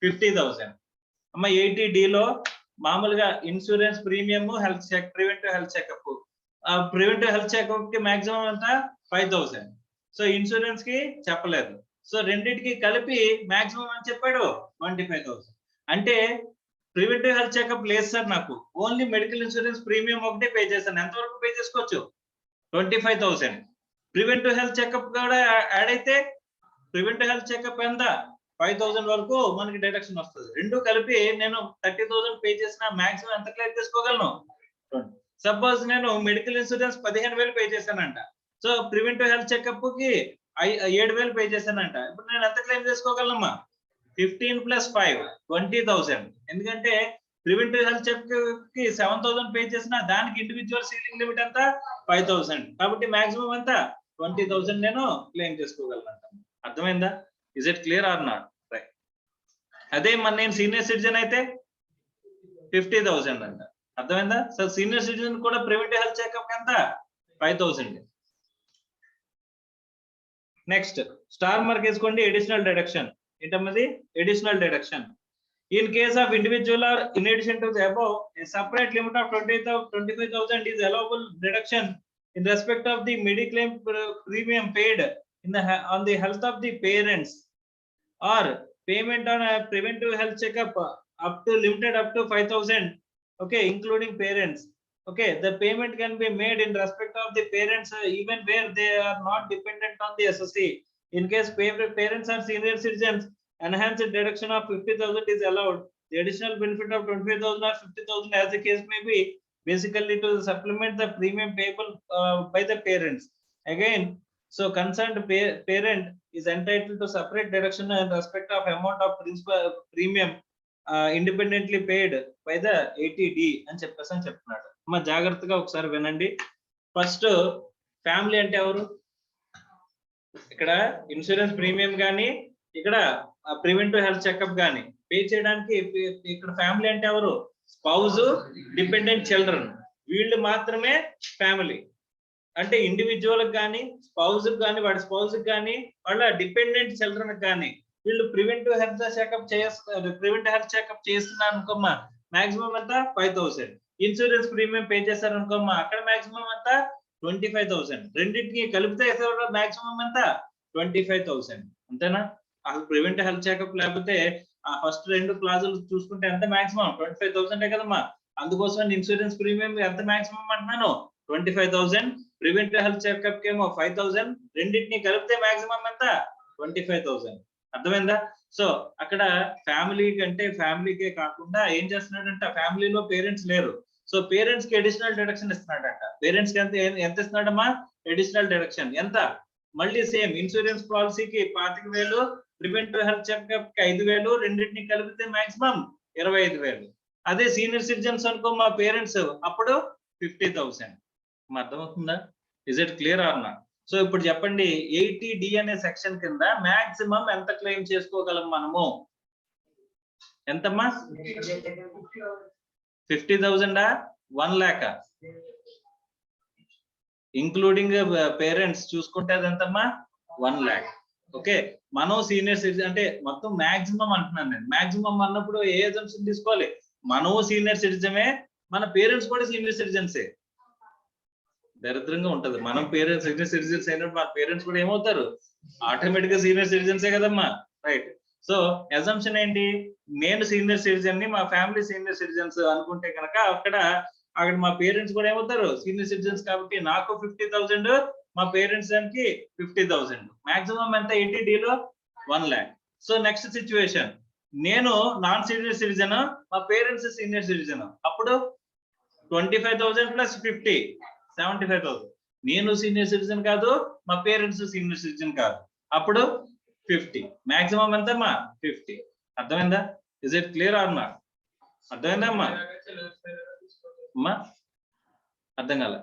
Speaker 1: 50,000. అమ్మ 80D లో మామూలుగా insurance premium health check, preventive health checkup. Preventive health checkup కి మాక్సిమం ఎంత? 5,000. సో ఇన్సూరెన్స్ కి చెప్పలేదు. సో రెండింటికి కలిపి మాక్సిమం అని చెప్పాడు 25,000. అంటే ప్రివెంటివ్ హెల్త్ చెకప్ లేదు సార్, నాకు ఓన్లీ మెడికల్ ఇన్సూరెన్స్ ప్రీమియం ఒకటే పే చేశాను. ఎంతవరకు పే చేసుకోవచ్చు? 25,000. ప్రివెంటివ్ హెల్త్ చెకప్ కూడా యాడ్ అయితే ప్రివెంటివ్ హెల్త్ చెకప్ ఎంత 5,000 వరకు మనకి డిడక్షన్ వస్తుంది. రెండు కలిపి నేను 30,000 పే చేసిన మాక్సిమం ఎంత క్లెయిమ్ చేసుకోగలను? సపోజ్ నేను మెడికల్ ఇన్సూరెన్స్ 15,000 పే చేశానంట. సో ప్రివెంటివ్ హెల్త్ చెకప్ కి 7,000 పే చేశానంట. ఇప్పుడు నేను ఎంత క్లెయిమ్ చేసుకోగలనమ్మా? 15 + 5 20,000. ఎందుకంటే ప్రివెంటివ్ హెల్త్ చెకప్ కి 7,000 పే చేసిన దానికి ఇండివిజువల్ సీలింగ్ లిమిట్ ఎంత 5,000. కాబట్టి మాక్సిమం ఎంత 20,000 నేను క్లెయిమ్ చేసుకోగలను. అర్థమైందా? Is it clear or not? Right. అదే మన నేను సీనియర్ సిటిజన్ అయితే 50,000 అంట. అర్థమైందా? సో సీనియర్ సిటిజన్ కూడా ప్రివెంటివ్ హెల్త్ చెకప్ ఎంత 5,000. నెక్స్ట్ స్టార్ మార్క్ వేసుకోండి. అడిషనల్ డిడక్షన్ ఏంటమ్మది? Additional deduction. In case of individual or in addition to the above, a separate limit of 25,000 is allowable deduction in respect of the mediclaim premium paid on the health of the parents, or payment on a preventive health checkup up to limited up to 5,000, okay, including parents. Okay, the payment can be made in respect of the parents even where they are not dependent on the SSC. In case parents are senior citizens, enhanced deduction of 50,000 is allowed. The additional benefit of 25,000 or 50,000 as the case may be, basically to supplement the premium payable by the parents. Again, so concerned parent is entitled to separate deduction in respect of amount of principal premium independently paid by the ATD అని చెప్పేసి చెప్తున్నాడు. అమ్మ జాగ్రత్తగా ఒకసారి వినండి. First family అంటే ఎవరు? ఇక్కడ ఇన్సూరెన్స్ ప్రీమియం కానీ ఇక్కడ ప్రివెంటివ్ హెల్త్ చెకప్ గానీ పే చేయడానికి ఇక్కడ ఫ్యామిలీ అంటే ఎవరు? స్పౌజ్, డిపెండెంట్ చిల్డ్రన్, వీళ్ళు మాత్రమే ఫ్యామిలీ. అంటే ఇండివిజువల్ కానీ స్పౌజ్ కానీ వాడి స్పౌజ్ కానీ వాళ్ళ డిపెండెంట్ చిల్డ్రన్ కానీ వీళ్ళు ప్రివెంటివ్ హెల్త్ చెకప్ చేస్తున్నారు అనుకోమ్మా, మాక్సిమం ఎంత 5,000. ఇన్సూరెన్స్ ప్రీమియం పే చేస్తారు అనుకోమ్మా, అక్కడ మాక్సిమం ఎంత 25,000. రెండింటికి కలిపితే మాక్సిమం ఎంత 25,000. అంతేనా? అసలు ప్రివెంటివ్ హెల్త్ చెకప్ లేకపోతే ఆ ఫస్ట్ రెండు క్లాజులు చూసుకుంటే ఎంత మాక్సిమం 25,000 కదమ్మా. అందుకోసం ఇన్సూరెన్స్ ప్రీమియం ఎంత మాక్సిమం అంటున్నాను 25,000. ప్రివెంటివ్ హెల్త్ చెకప్ కేమో 5,000. రెండింటిని కలిపితే మాక్సిమం ఎంత 25,000. అర్థమైందా? సో అక్కడ ఫ్యామిలీ కంటే ఫ్యామిలీకే కాకుండా ఏం చేస్తున్నాడంట, ఫ్యామిలీలో పేరెంట్స్ లేరు. సో పేరెంట్స్ కి అడిషనల్ డిడక్షన్ ఇస్తున్నాడంట. పేరెంట్స్ కి ఎంత ఇస్తున్నాడమ్మా? అడిషనల్ డిడక్షన్ ఎంత? మళ్ళీ సేమ్ ఇన్సూరెన్స్ పాలసీకి 25,000, ప్రివెంటివ్ హెల్త్ చెకప్ కి 5,000, రెండింటిని కలిపితే మాక్సిమం 25,000. అదే సీనియర్ సిటిజన్స్ అనుకో మా పేరెంట్స్, అప్పుడు 50,000. అర్థమవుతుందా? Is it clear or not? So ఇప్పుడు చెప్పండి, 80D అనే సెక్షన్ కింద మాక్సిమం ఎంత క్లెయిమ్ చేసుకోగలం మనము? ఎంతమ్మా? 50,000 1 lakh ఇంక్లూడింగ్ పేరెంట్స్ చూసుకుంటే అది ఎంతమ్మా 1 lakh. ఓకే, మనం సీనియర్ సిటిజన్ అంటే మొత్తం మాక్సిమం అంటున్నాను నేను. మాక్సిమం అన్నప్పుడు ఏ అజంప్షన్ తీసుకోవాలి? మనము సీనియర్ సిటిజనే, మన పేరెంట్స్ కూడా సీనియర్ సిటిజన్సే. దరిద్రంగా ఉంటది. మనం పేరెంట్స్ సీనియర్ సిటిజన్స్ అయినప్పుడు మన పేరెంట్స్ కూడా ఏమవుతారు? ఆటోమేటిక్ గా సీనియర్ సిటిజన్సే కదమ్మా. రైట్. సో అజంప్షన్ ఏంటి? నేను సీనియర్ సిటిజన్ ని, మా ఫ్యామిలీ సీనియర్ సిటిజన్స్ అనుకుంటే కనుక అక్కడ మా పేరెంట్స్ కూడా ఏమవుతారు? Senior citizens. కాబట్టి నాకు 50,000, మా పేరెంట్స్ దానికి 50,000. మాక్సిమం ఎంత 80D లో 1 lakh. సో నెక్స్ట్ సిచ్యువేషన్, నేను నాన్ సీనియర్ సిటిజన్, మా పేరెంట్స్ సీనియర్ సిటిజన్, అప్పుడు 25,000 + 50 75,000. నేను సీనియర్ సిటిజన్ కాదు, మా పేరెంట్స్ సీనియర్ సిటిజన్ కాదు, అప్పుడు 50. మాక్సిమం ఎంతమ్మా 50. అర్థమైందా? Is it clear or not? అర్థమైందా అమ్మా? అమ్మా అర్థం కాలే.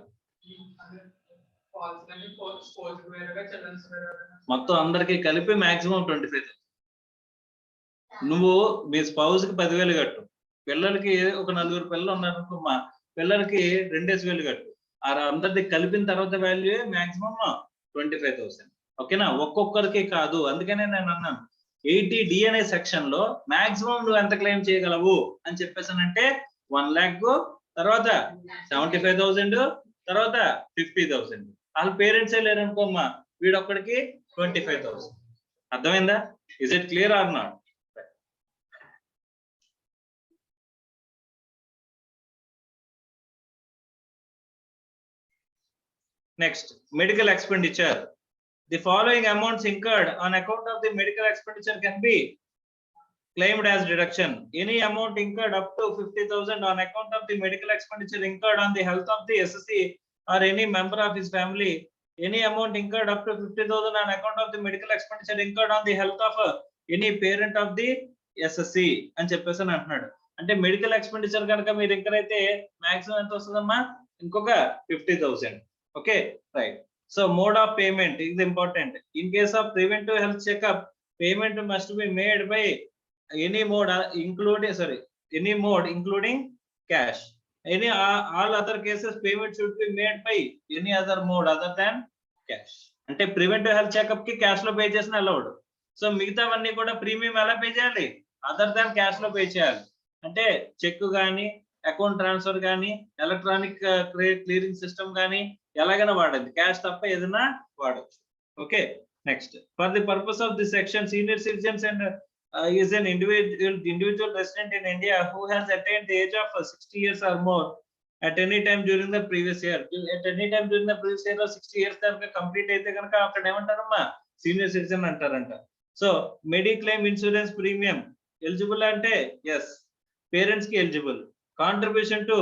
Speaker 1: మొత్తం అందరికి కలిపి మాక్సిమం 25,000. నువ్వు మీ స్పౌజ్ కి 10,000 కట్టు, పిల్లలకి ఒక 4 పిల్లలు ఉన్నారు అనుకో, మా పిల్లలకి 2,000 కట్టు. అందరిది కలిపిన తర్వాత వాల్యూ మాక్సిమం 25,000. ఓకేనా? ఒక్కొక్కరికి కాదు. అందుకనే నేను అన్నాను 80D అనే సెక్షన్ లో మాక్సిమం నువ్వు ఎంత క్లెయిమ్ చేయగలవు అని చెప్పేసానంటే 1 lakh, తర్వాత 75,000, తర్వాత 50,000. వాళ్ళ పేరెంట్సే లేరనుకోమ్మా, వీడొక్కడికి 25,000. అర్థమైందా? Is it clear or not? Next, medical expenditure. The following amounts incurred on account of the medical expenditure can be claimed as deduction. Any amount incurred up to 50,000 on account of the medical expenditure incurred on the health of the SSC or any member of his family. Any amount incurred up to 50,000 on account of the medical expenditure incurred on the health of any parent of the SSC అని చెప్పేసి అంటున్నాడు. అంటే medical expenditure కనుక మీరు ఎక్కడైతే maximum ఎంత వస్తుందమ్మా? ఇంకొక 50,000. Okay, right. So mode of payment is important. In case of preventive health checkup, payment must be made by any mode including cash. Any all other cases payment should be made by any other mode other than cash. అంటే preventive health checkup కి cash లో pay చేసిన allowed. So మిగతావన్నీ కూడా premium ఎలా pay చేయాలి? Other than cash లో pay చేయాలి. అంటే చెక్ గానీ, అకౌంట్ ట్రాన్స్ఫర్ గానీ, ఎలక్ట్రానిక్ క్లియరింగ్ సిస్టమ్ గానీ ఎలాగైనా వాడండి, క్యాష్ తప్ప ఏదైనా వాడచ్చు. Okay, next. For the purpose of the section, senior citizens and is an individual resident in India who has attained the age of 60 years or more at any time during the previous year. At any time during the previous year 60 years కనుక complete అయితే కనుక అక్కడ ఏమంటారమ్మా? Senior citizen అంటారంట. So mediclaim insurance premium eligible అంటే yes, parents కి eligible. Contribution to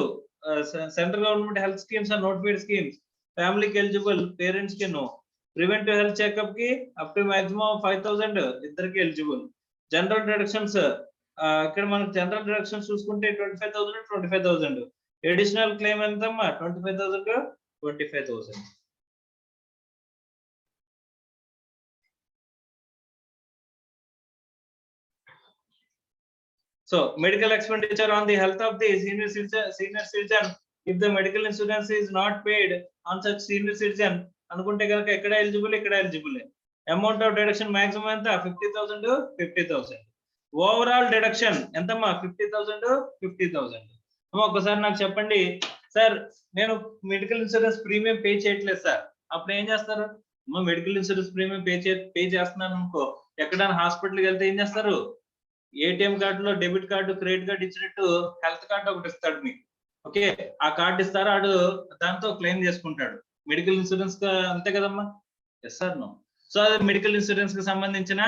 Speaker 1: central government health schemes and notified schemes ఫ్యామిలీకి eligible, parents కి no. Preventive health checkup కి అప్ టు మాక్సిమం 5,000 ఇద్దరికి ఎలిజిబుల్. జనరల్ డిడక్షన్స్, ఇక్కడ మనకు general deductions చూసుకుంటే 25,000 additional claim ఎంతమ్మా? 25,000. So medical expenditure on the health of the senior citizen if the medical insurance is not paid on such senior citizen అనుకుంటే కనుక ఎక్కడ eligible? ఇక్కడ eligible. Amount of deduction maximum ఎంత? 50,000. Overall deduction ఎంతమ్మా? 50,000. ఒకసారి నాకు చెప్పండి సార్, నేను మెడికల్ ఇన్సూరెన్స్ ప్రీమియం పే చేయట్లేదు సార్, అప్పుడు ఏం చేస్తారు? మెడికల్ ఇన్సూరెన్స్ ప్రీమియం పే చేస్తున్నాను అనుకో, ఎక్కడైనా హాస్పిటల్కి వెళ్తే ఏం చేస్తారు? ఏటీఎం కార్డులో డెబిట్ కార్డు, క్రెడిట్ కార్డు ఇచ్చినట్టు హెల్త్ కార్డు ఒకటి ఇస్తాడు మీకు. ఓకే, ఆ కార్డు ఇస్తారు, ఆడు దాంతో క్లెయిమ్ చేసుకుంటాడు. మెడికల్ ఇన్సూరెన్స్ అంతే కదమ్మా? Yes sir no? సో అది మెడికల్ ఇన్సూరెన్స్ కి సంబంధించిన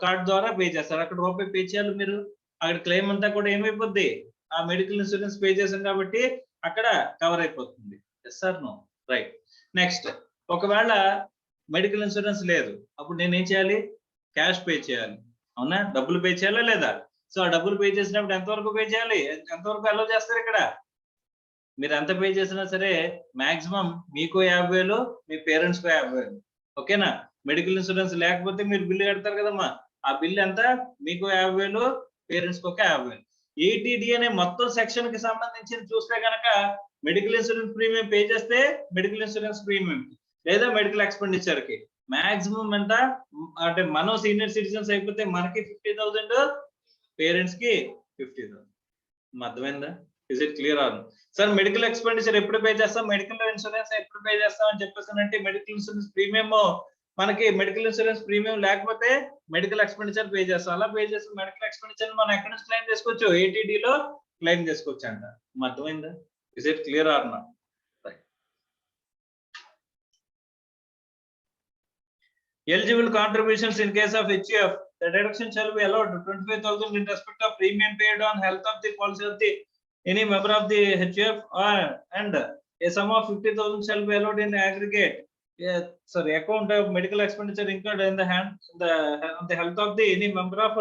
Speaker 1: కార్డ్ ద్వారా పే చేస్తారు. అక్కడ రూపాయి పే చేయాలి మీరు, అక్కడ క్లెయిమ్ అంతా కూడా ఏమైపోద్ది? ఆ మెడికల్ ఇన్సూరెన్స్ పే చేసాం కాబట్టి అక్కడ కవర్ అయిపోతుంది. Yes sir no? Right. Next, ఒకవేళ మెడికల్ ఇన్సూరెన్స్ లేదు, అప్పుడు నేను ఏం చేయాలి? క్యాష్ పే చేయాలి, అవునా? డబ్బులు పే చేయాలా లేదా? సో ఆ డబ్బులు పే చేసినప్పుడు ఎంతవరకు పే చేయాలి? ఎంతవరకు అలౌ చేస్తారు? ఇక్కడ మీరు ఎంత పే చేసినా సరే మాక్సిమం మీకు 50,000, మీ పేరెంట్స్ కు 50,000. ఓకేనా? మెడికల్ ఇన్సూరెన్స్ లేకపోతే మీరు బిల్లు కడతారు కదమ్మా, ఆ బిల్లు ఎంత? మీకు 50,000, పేరెంట్స్ కు 50,000. ఏటీడీ అనే మొత్తం సెక్షన్ కి సంబంధించి చూస్తే కనుక మెడికల్ ఇన్సూరెన్స్ ప్రీమియం పే చేస్తే మెడికల్ ఇన్సూరెన్స్ ప్రీమియం లేదా మెడికల్ ఎక్స్పెండిచర్ కి మాక్సిమం ఎంత అంటే, మనం సీనియర్ సిటిజన్స్ అయిపోతే మనకి 50,000, పేరెంట్స్ కి 50,000. అర్థమైందా? Is it clear or? Sir medical expenditure ఎప్పుడు పే చేస్తాం, మెడికల్ ఇన్సూరెన్స్ ఎప్పుడు పే చేస్తాం అని చెప్పేసానంటే, మెడికల్ ఇన్సూరెన్స్ ప్రీమియం మనకి మెడికల్ ఇన్సూరెన్స్ ప్రీమియం లేకపోతే మెడికల్ ఎక్స్పెండిచర్ పే చేస్తాం. అలా పే చేసి మెడికల్ ఎక్స్పెండిచర్ మనం ఎక్కడి నుంచి క్లెయిమ్ చేసుకోవచ్చు? ఏటీడీలో క్లెయిమ్ చేసుకోవచ్చు అంట. అర్థమైందా? Is it clear or not? Eligible contributions in case of HUF, the deduction shall be allowed 25,000 in respect of premium paid on health of the policy of the any member of the HUF, and a sum of 50,000 shall be allowed in aggregate. Account of medical expenditure incurred in the health of the any member of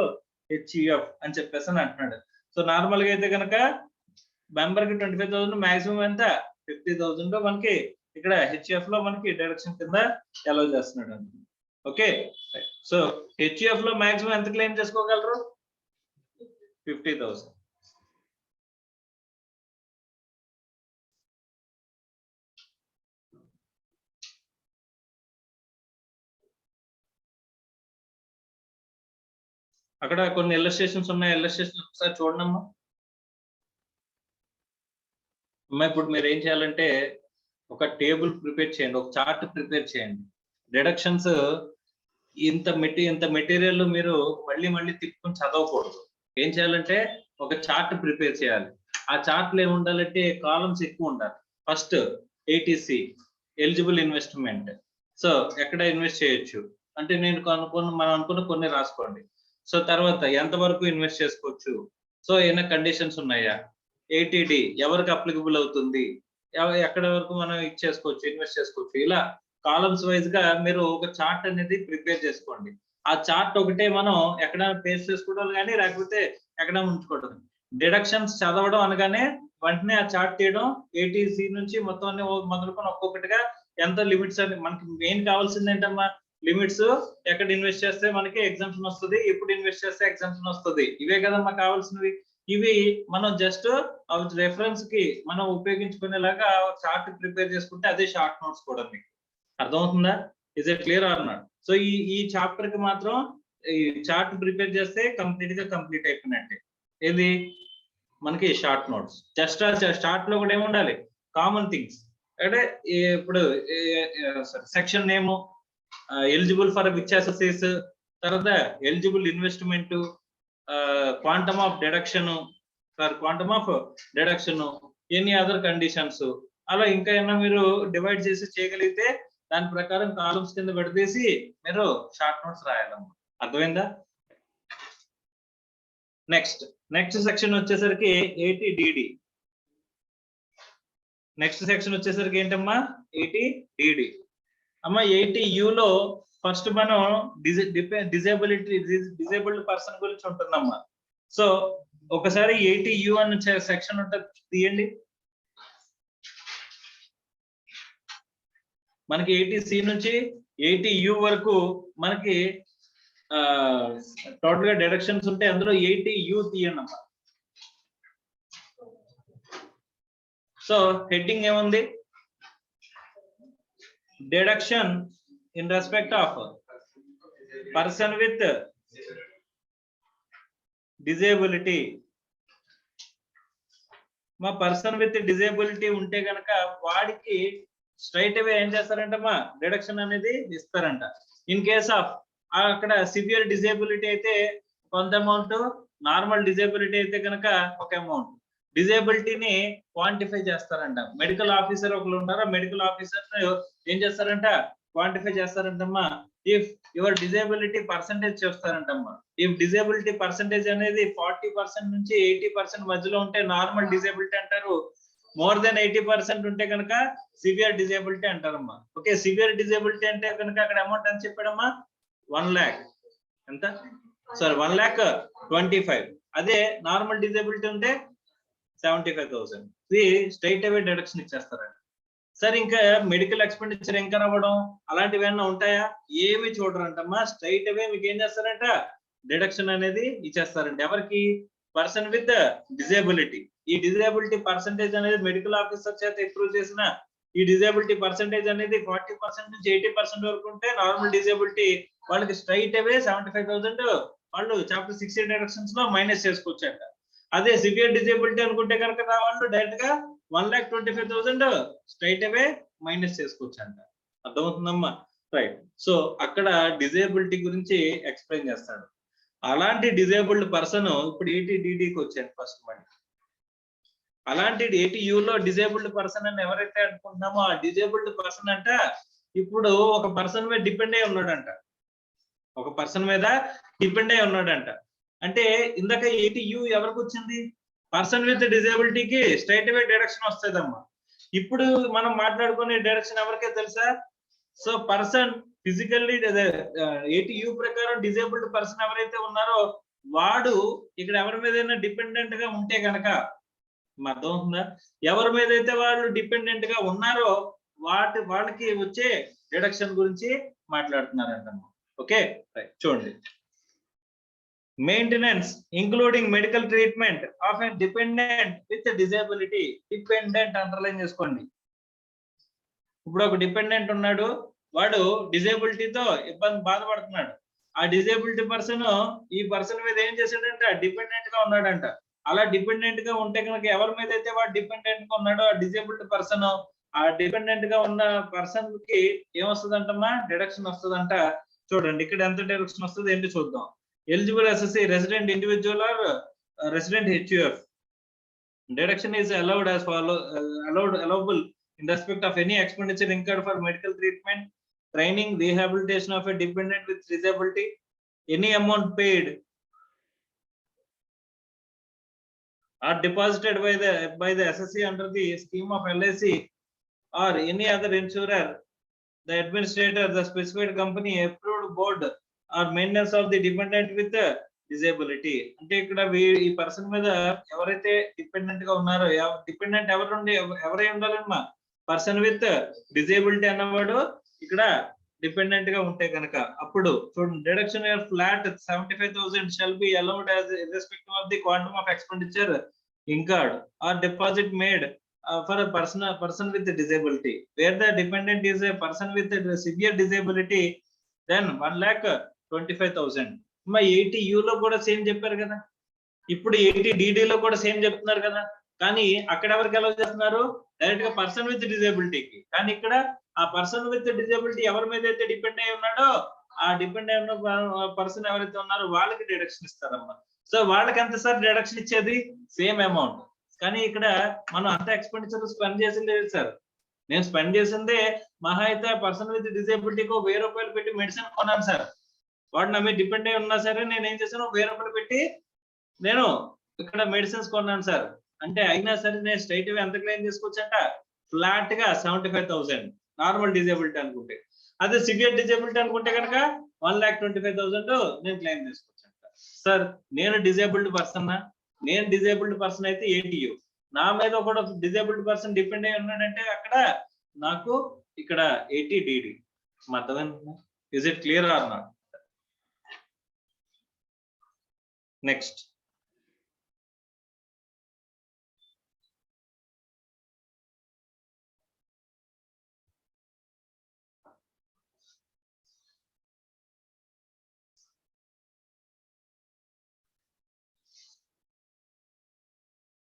Speaker 1: HUF అని చెప్పేసి అంటున్నాడు. So normal గా అయితే కనుక member కి 25,000, maximum ఎంత? 50,000 మనకి ఇక్కడ HUF లో మనకి డిడక్షన్ కింద అలౌ చేస్తున్నాడు. ఓకే, సో HUF లో మాక్సిమం ఎంత క్లెయిమ్ చేసుకోగలరు? 50,000. అక్కడ కొన్ని ఇల్లస్ట్రేషన్స్ ఉన్నాయి, ఇల్లస్ట్రేషన్ ఒకసారి చూడండి అమ్మా. ఇప్పుడు మీరు ఏం చేయాలంటే ఒక టేబుల్ ప్రిపేర్ చేయండి, ఒక చార్ట్ ప్రిపేర్ చేయండి. డిడక్షన్స్ ఇంత మెటీరియల్ మీరు మళ్ళీ తిప్పుకొని చదవకూడదు. ఏం చేయాలంటే ఒక చార్ట్ ప్రిపేర్ చేయాలి. ఆ చార్ట్ లో ఏముండాలంటే కాలమ్స్ ఎక్కువ ఉండాలి. First ATC eligible investment, so ఎక్కడ ఇన్వెస్ట్ చేయొచ్చు అంటే మనం అనుకున్న కొన్ని రాసుకోండి. సో తర్వాత ఎంత వరకు ఇన్వెస్ట్ చేసుకోవచ్చు, సో ఏమైనా కండిషన్స్ ఉన్నాయా, ఏటీడి ఎవరికి అప్లికబుల్ అవుతుంది, ఎక్కడ వరకు మనం ఇచ్చేసుకోవచ్చు, ఇన్వెస్ట్ చేసుకోవచ్చు. ఇలా కాలమ్స్ వైజ్ గా మీరు ఒక చార్ట్ అనేది ప్రిపేర్ చేసుకోండి. ఆ చార్ట్ ఒకటే మనం ఎక్కడైనా పేస్ట్ చేసుకోవడం కానీ లేకపోతే ఎక్కడ ఉంచుకోవడం. డిడక్షన్స్ చదవడం అనగానే వెంటనే ఆ చార్ట్ తీయడం, ఏటీసీ నుంచి మొత్తం అన్ని మొదలుకొని ఒక్కొక్కటిగా ఎంత లిమిట్స్ అని మనకి మెయిన్ కావాల్సింది ఏంటమ్మా, లిమిట్స్, ఎక్కడ ఇన్వెస్ట్ చేస్తే మనకి ఎగ్జామ్షన్ వస్తుంది, ఎప్పుడు ఇన్వెస్ట్ చేస్తే ఎగ్జామ్షన్ వస్తుంది, ఇవే కదమ్మా కావాల్సినవి. ఇవి మనం జస్ట్ రెఫరెన్స్ కి మనం ఉపయోగించుకునేలాగా చార్ట్ ప్రిపేర్ చేసుకుంటే అదే షార్ట్ నోట్స్ కూడా. మీకు అర్థమవుతుందా? Is it clear or not? So ఈ చాప్టర్ కి మాత్రం ఈ చార్ట్ ప్రిపేర్ చేస్తే కంప్లీట్ అయిపోయినట్టే. ఏది మనకి షార్ట్ నోట్స్. జస్ట్ స్టార్ట్ లో కూడా ఏముండాలి, కామన్ థింగ్స్ అంటే ఇప్పుడు section name, eligible for which assessees, తర్వాత eligible investment, quantum of deduction, any other conditions, అలా ఇంకా ఏమైనా మీరు డివైడ్ చేసి చేయగలిగితే దాని ప్రకారం కాలమ్స్ కింద పెడితేసి మీరు షార్ట్ నోట్స్ రాయాలమ్మా. అర్థమైందా? నెక్స్ట్ సెక్షన్ వచ్చేసరికి ఏటీడిడి. నెక్స్ట్ సెక్షన్ వచ్చేసరికి ఏంటమ్మా, ఏటీడిడి. అమ్మా ఏటీయులో ఫస్ట్ మనం డిజేబుల్డ్ పర్సన్ గురించి ఉంటుందమ్మా. సో ఒకసారి ఏటీయు అని సెక్షన్ ఉంటుంది, తీయండి. మనకి ఏటీసీ నుంచి ఏటీయు వరకు మనకి టోటల్ గా డిడక్షన్స్ ఉంటాయి. అందులో ఏటీయు తీయండి అమ్మా. సో హెడ్డింగ్ ఏముంది, deduction in respect of person with disability. మా పర్సన్ విత్ డిజేబిలిటీ ఉంటే గనక వాడికి స్ట్రైట్ అవే ఏం చేస్తారంటమ్మా, డిడక్షన్ అనేది ఇస్తారంట. ఇన్ కేస్ ఆఫ్ అక్కడ సివియర్ డిజేబిలిటీ అయితే కొంత అమౌంట్, నార్మల్ డిజేబిలిటీ అయితే కనుక ఒక అమౌంట్. డిజేబిలిటీని క్వాంటిఫై చేస్తారంట. మెడికల్ ఆఫీసర్ ఒకరు ఉంటారా, మెడికల్ ఆఫీసర్ ఏం చేస్తారంట, క్వాంటిఫై చేస్తారంటమ్మా. ఇఫ్ యువర్ డిజేబిలిటీ పర్సంటేజ్ చేస్తారంటమ్మా. ఇఫ్ డిజేబిలిటీ పర్సంటేజ్ అనేది 40% నుంచి 80% మధ్యలో ఉంటే నార్మల్ డిజేబిలిటీ అంటారు. మోర్ దెన్ 80% ఉంటే కనుక సివియర్ డిజేబిలిటీ అంటారమ్మా. ఓకే, సివియర్ డిజేబిలిటీ అంటే కనుక అక్కడ అమౌంట్ అని చెప్పాడమ్మా 1 lakh. ఎంత? సారీ 1,25,000. అదే నార్మల్ డిజేబిలిటీ ఉంటే 75,000. ఇది స్ట్రైట్ అవే డిడక్షన్ ఇచ్చేస్తారండి. సరే ఇంకా మెడికల్ ఎక్స్పెండిచర్ ఇంకా అవ్వడం అలాంటివి ఏమైనా ఉంటాయా? ఏమి చూడరంటమ్మా. స్ట్రైట్ అవే మీకు ఏం చేస్తారంట, డిడక్షన్ అనేది ఇచ్చేస్తారంట. ఎవరికి? Person with disability. ఈ డిజేబిలిటీ పర్సంటేజ్ అనేది మెడికల్ ఆఫీసర్ చేత అప్రూవ్ చేసిన ఈ డిజేబిలిటీ పర్సంటేజ్ అనేది 40% నుంచి 80% వరకు ఉంటే నార్మల్ డిజేబిలిటీ వాళ్ళకి స్ట్రైట్ అవే 75,000 వాళ్ళు చాప్టర్ 60 డిడక్షన్స్ లో మైనస్ చేసుకోవచ్చంట. అదే సివియర్ డిజేబిలిటీ అనుకుంటే కనుక వాళ్ళు డైరెక్ట్ గా 1,25,000 స్ట్రైట్ అవే మైనస్ చేసుకోవచ్చంట. అర్థమవుతుందమ్మా? రైట్. సో అక్కడ డిజేబిలిటీ గురించి ఎక్స్ప్లెయిన్ చేస్తాడు. అలాంటి డిజేబుల్డ్ పర్సన్ ఇప్పుడు ఏటీడిడికి వచ్చాడు ఫస్ట్. మళ్ళీ అలాంటి ఏటీయులో డిజేబుల్డ్ పర్సన్ అని ఎవరైతే అనుకుంటున్నామో ఆ డిజేబుల్డ్ పర్సన్ అంట ఇప్పుడు ఒక పర్సన్ మీద డిపెండ్ అయి ఉన్నాడంట. ఒక పర్సన్ మీద డిపెండ్ అయి ఉన్నాడంట. అంటే ఇందాక ఏటీయు ఎవరికి వచ్చింది? పర్సన్ విత్ డిజేబిలిటీకి స్ట్రైట్ అవే డిడక్షన్ వస్తుందమ్మా. ఇప్పుడు మనం మాట్లాడుకునే డిడక్షన్ ఎవరికే తెలుసా? సో పర్సన్ ఫిజికల్లీ ఏటీయు ప్రకారం డిజేబుల్డ్ పర్సన్ ఎవరైతే ఉన్నారో వాడు ఇక్కడ ఎవరి మీద డిపెండెంట్ గా ఉంటే గనక, అర్థమవుతుందా? ఎవరి మీద అయితే వాళ్ళు డిపెండెంట్ గా ఉన్నారో వాళ్ళకి వచ్చే డిడక్షన్ గురించి మాట్లాడుతున్నారంటమ్మా. Okay, right. చూడండి, maintenance including medical treatment of a dependent with disability. Dependent underline చేసుకోండి. ఇప్పుడు ఒక డిపెండెంట్ ఉన్నాడు, వాడు డిజేబిలిటీతో బాధపడుతున్నాడు. ఆ డిజేబిలిటీ పర్సన్ ఈ పర్సన్ మీద ఏం చేశాడంట, డిపెండెంట్ గా ఉన్నాడంట. అలా డిపెండెంట్ గా ఉంటే కనుక ఎవరి మీద అయితే వాడు డిపెండెంట్ గా ఉన్నాడో ఆ డిజేబిలిటీ పర్సన్ ఆ డిపెండెంట్ గా ఉన్న పర్సన్ కి ఏమొస్తుందంటమ్మా డిడక్షన్ వస్తుందంట. చూడండి ఇక్కడ ఎంత డిడక్షన్ వస్తుంది ఏంటి చూద్దాం. Eligible SSC resident individual or resident HUF deduction is allowed as follow allowable in respect of any expenditure incurred for medical treatment, training, rehabilitation of a dependent with disability. Any amount paid or deposited by the SSC under the scheme of LIC or any other insurer, the administrator, the specified company, approved board or maintenance of the dependent with disability. అంటే ఇక్కడ ఈ person మీద ఎవరైతే dependent గా ఉన్నారో dependent ఎవరై ఉండాలమ్మా person with disability అన్నవాడు ఇక్కడ డిపెండెంట్ గా ఉంటే కనుక అప్పుడు చూడండి deduction flat 75,000 shall be allowed as irrespective of the quantum of expenditure incurred or deposit made for a person with disability. Where the dependent is a person with severe disability, then 1,25,000. 80U లో కూడా same చెప్పారు కదా, ఇప్పుడు 80DD లో కూడా same చెప్తున్నారు కదా. కానీ అక్కడ ఎవరికి అలౌ చేస్తున్నారు డైరెక్ట్ గా పర్సన్ విత్ డిజేబిలిటీకి. కానీ ఇక్కడ ఆ పర్సన్ విత్ డిజేబిలిటీ ఎవరి మీద అయితే డిపెండ్ అయి ఉన్నాడో ఆ డిపెండ్ అయిన పర్సన్ ఎవరైతే ఉన్నారో వాళ్ళకి డిడక్షన్ ఇస్తారమ్మా. సో వాళ్ళకి ఎంత సార్ డిడక్షన్ ఇచ్చేది సేమ్ అమౌంట్. కానీ ఇక్కడ మనం అంత ఎక్స్పెండిచర్ స్పెండ్ చేసింది లేదు సార్. నేను స్పెండ్ చేసిందే మహా అయితే పర్సన్ విత్ డిజేబిలిటీకి 1000 రూపాయలు పెట్టి మెడిసిన్ కొన్నాను సార్. వాడు నా మీద డిపెండ్ అయి ఉన్నా సరే నేను ఏం చేశాను 1000 రూపాయలు పెట్టి నేను ఇక్కడ మెడిసిన్స్ కొన్నాను సార్. అంటే అయినా సరే నేను స్ట్రైట్ అవే ఎంత క్లెయిమ్ చేసుకోవచ్చంట ఫ్లాట్ గా 75,000 నార్మల్ డిజేబిలిటీ అనుకుంటే. అదే సివియర్ డిజేబిలిటీ అనుకుంటే కనుక 1,25,000 నేను క్లెయిమ్ చేసుకోవచ్చంట. సార్ నేను డిజేబుల్డ్ పర్సన్, నేను డిజేబుల్డ్ పర్సన్ అయితే 80U, నా మీద ఒక డిజేబుల్డ్ పర్సన్ డిపెండ్ అయి ఉన్నాడంటే అక్కడ నాకు ఇక్కడ 80DD. అర్థమైందా? Is it clear or not? Next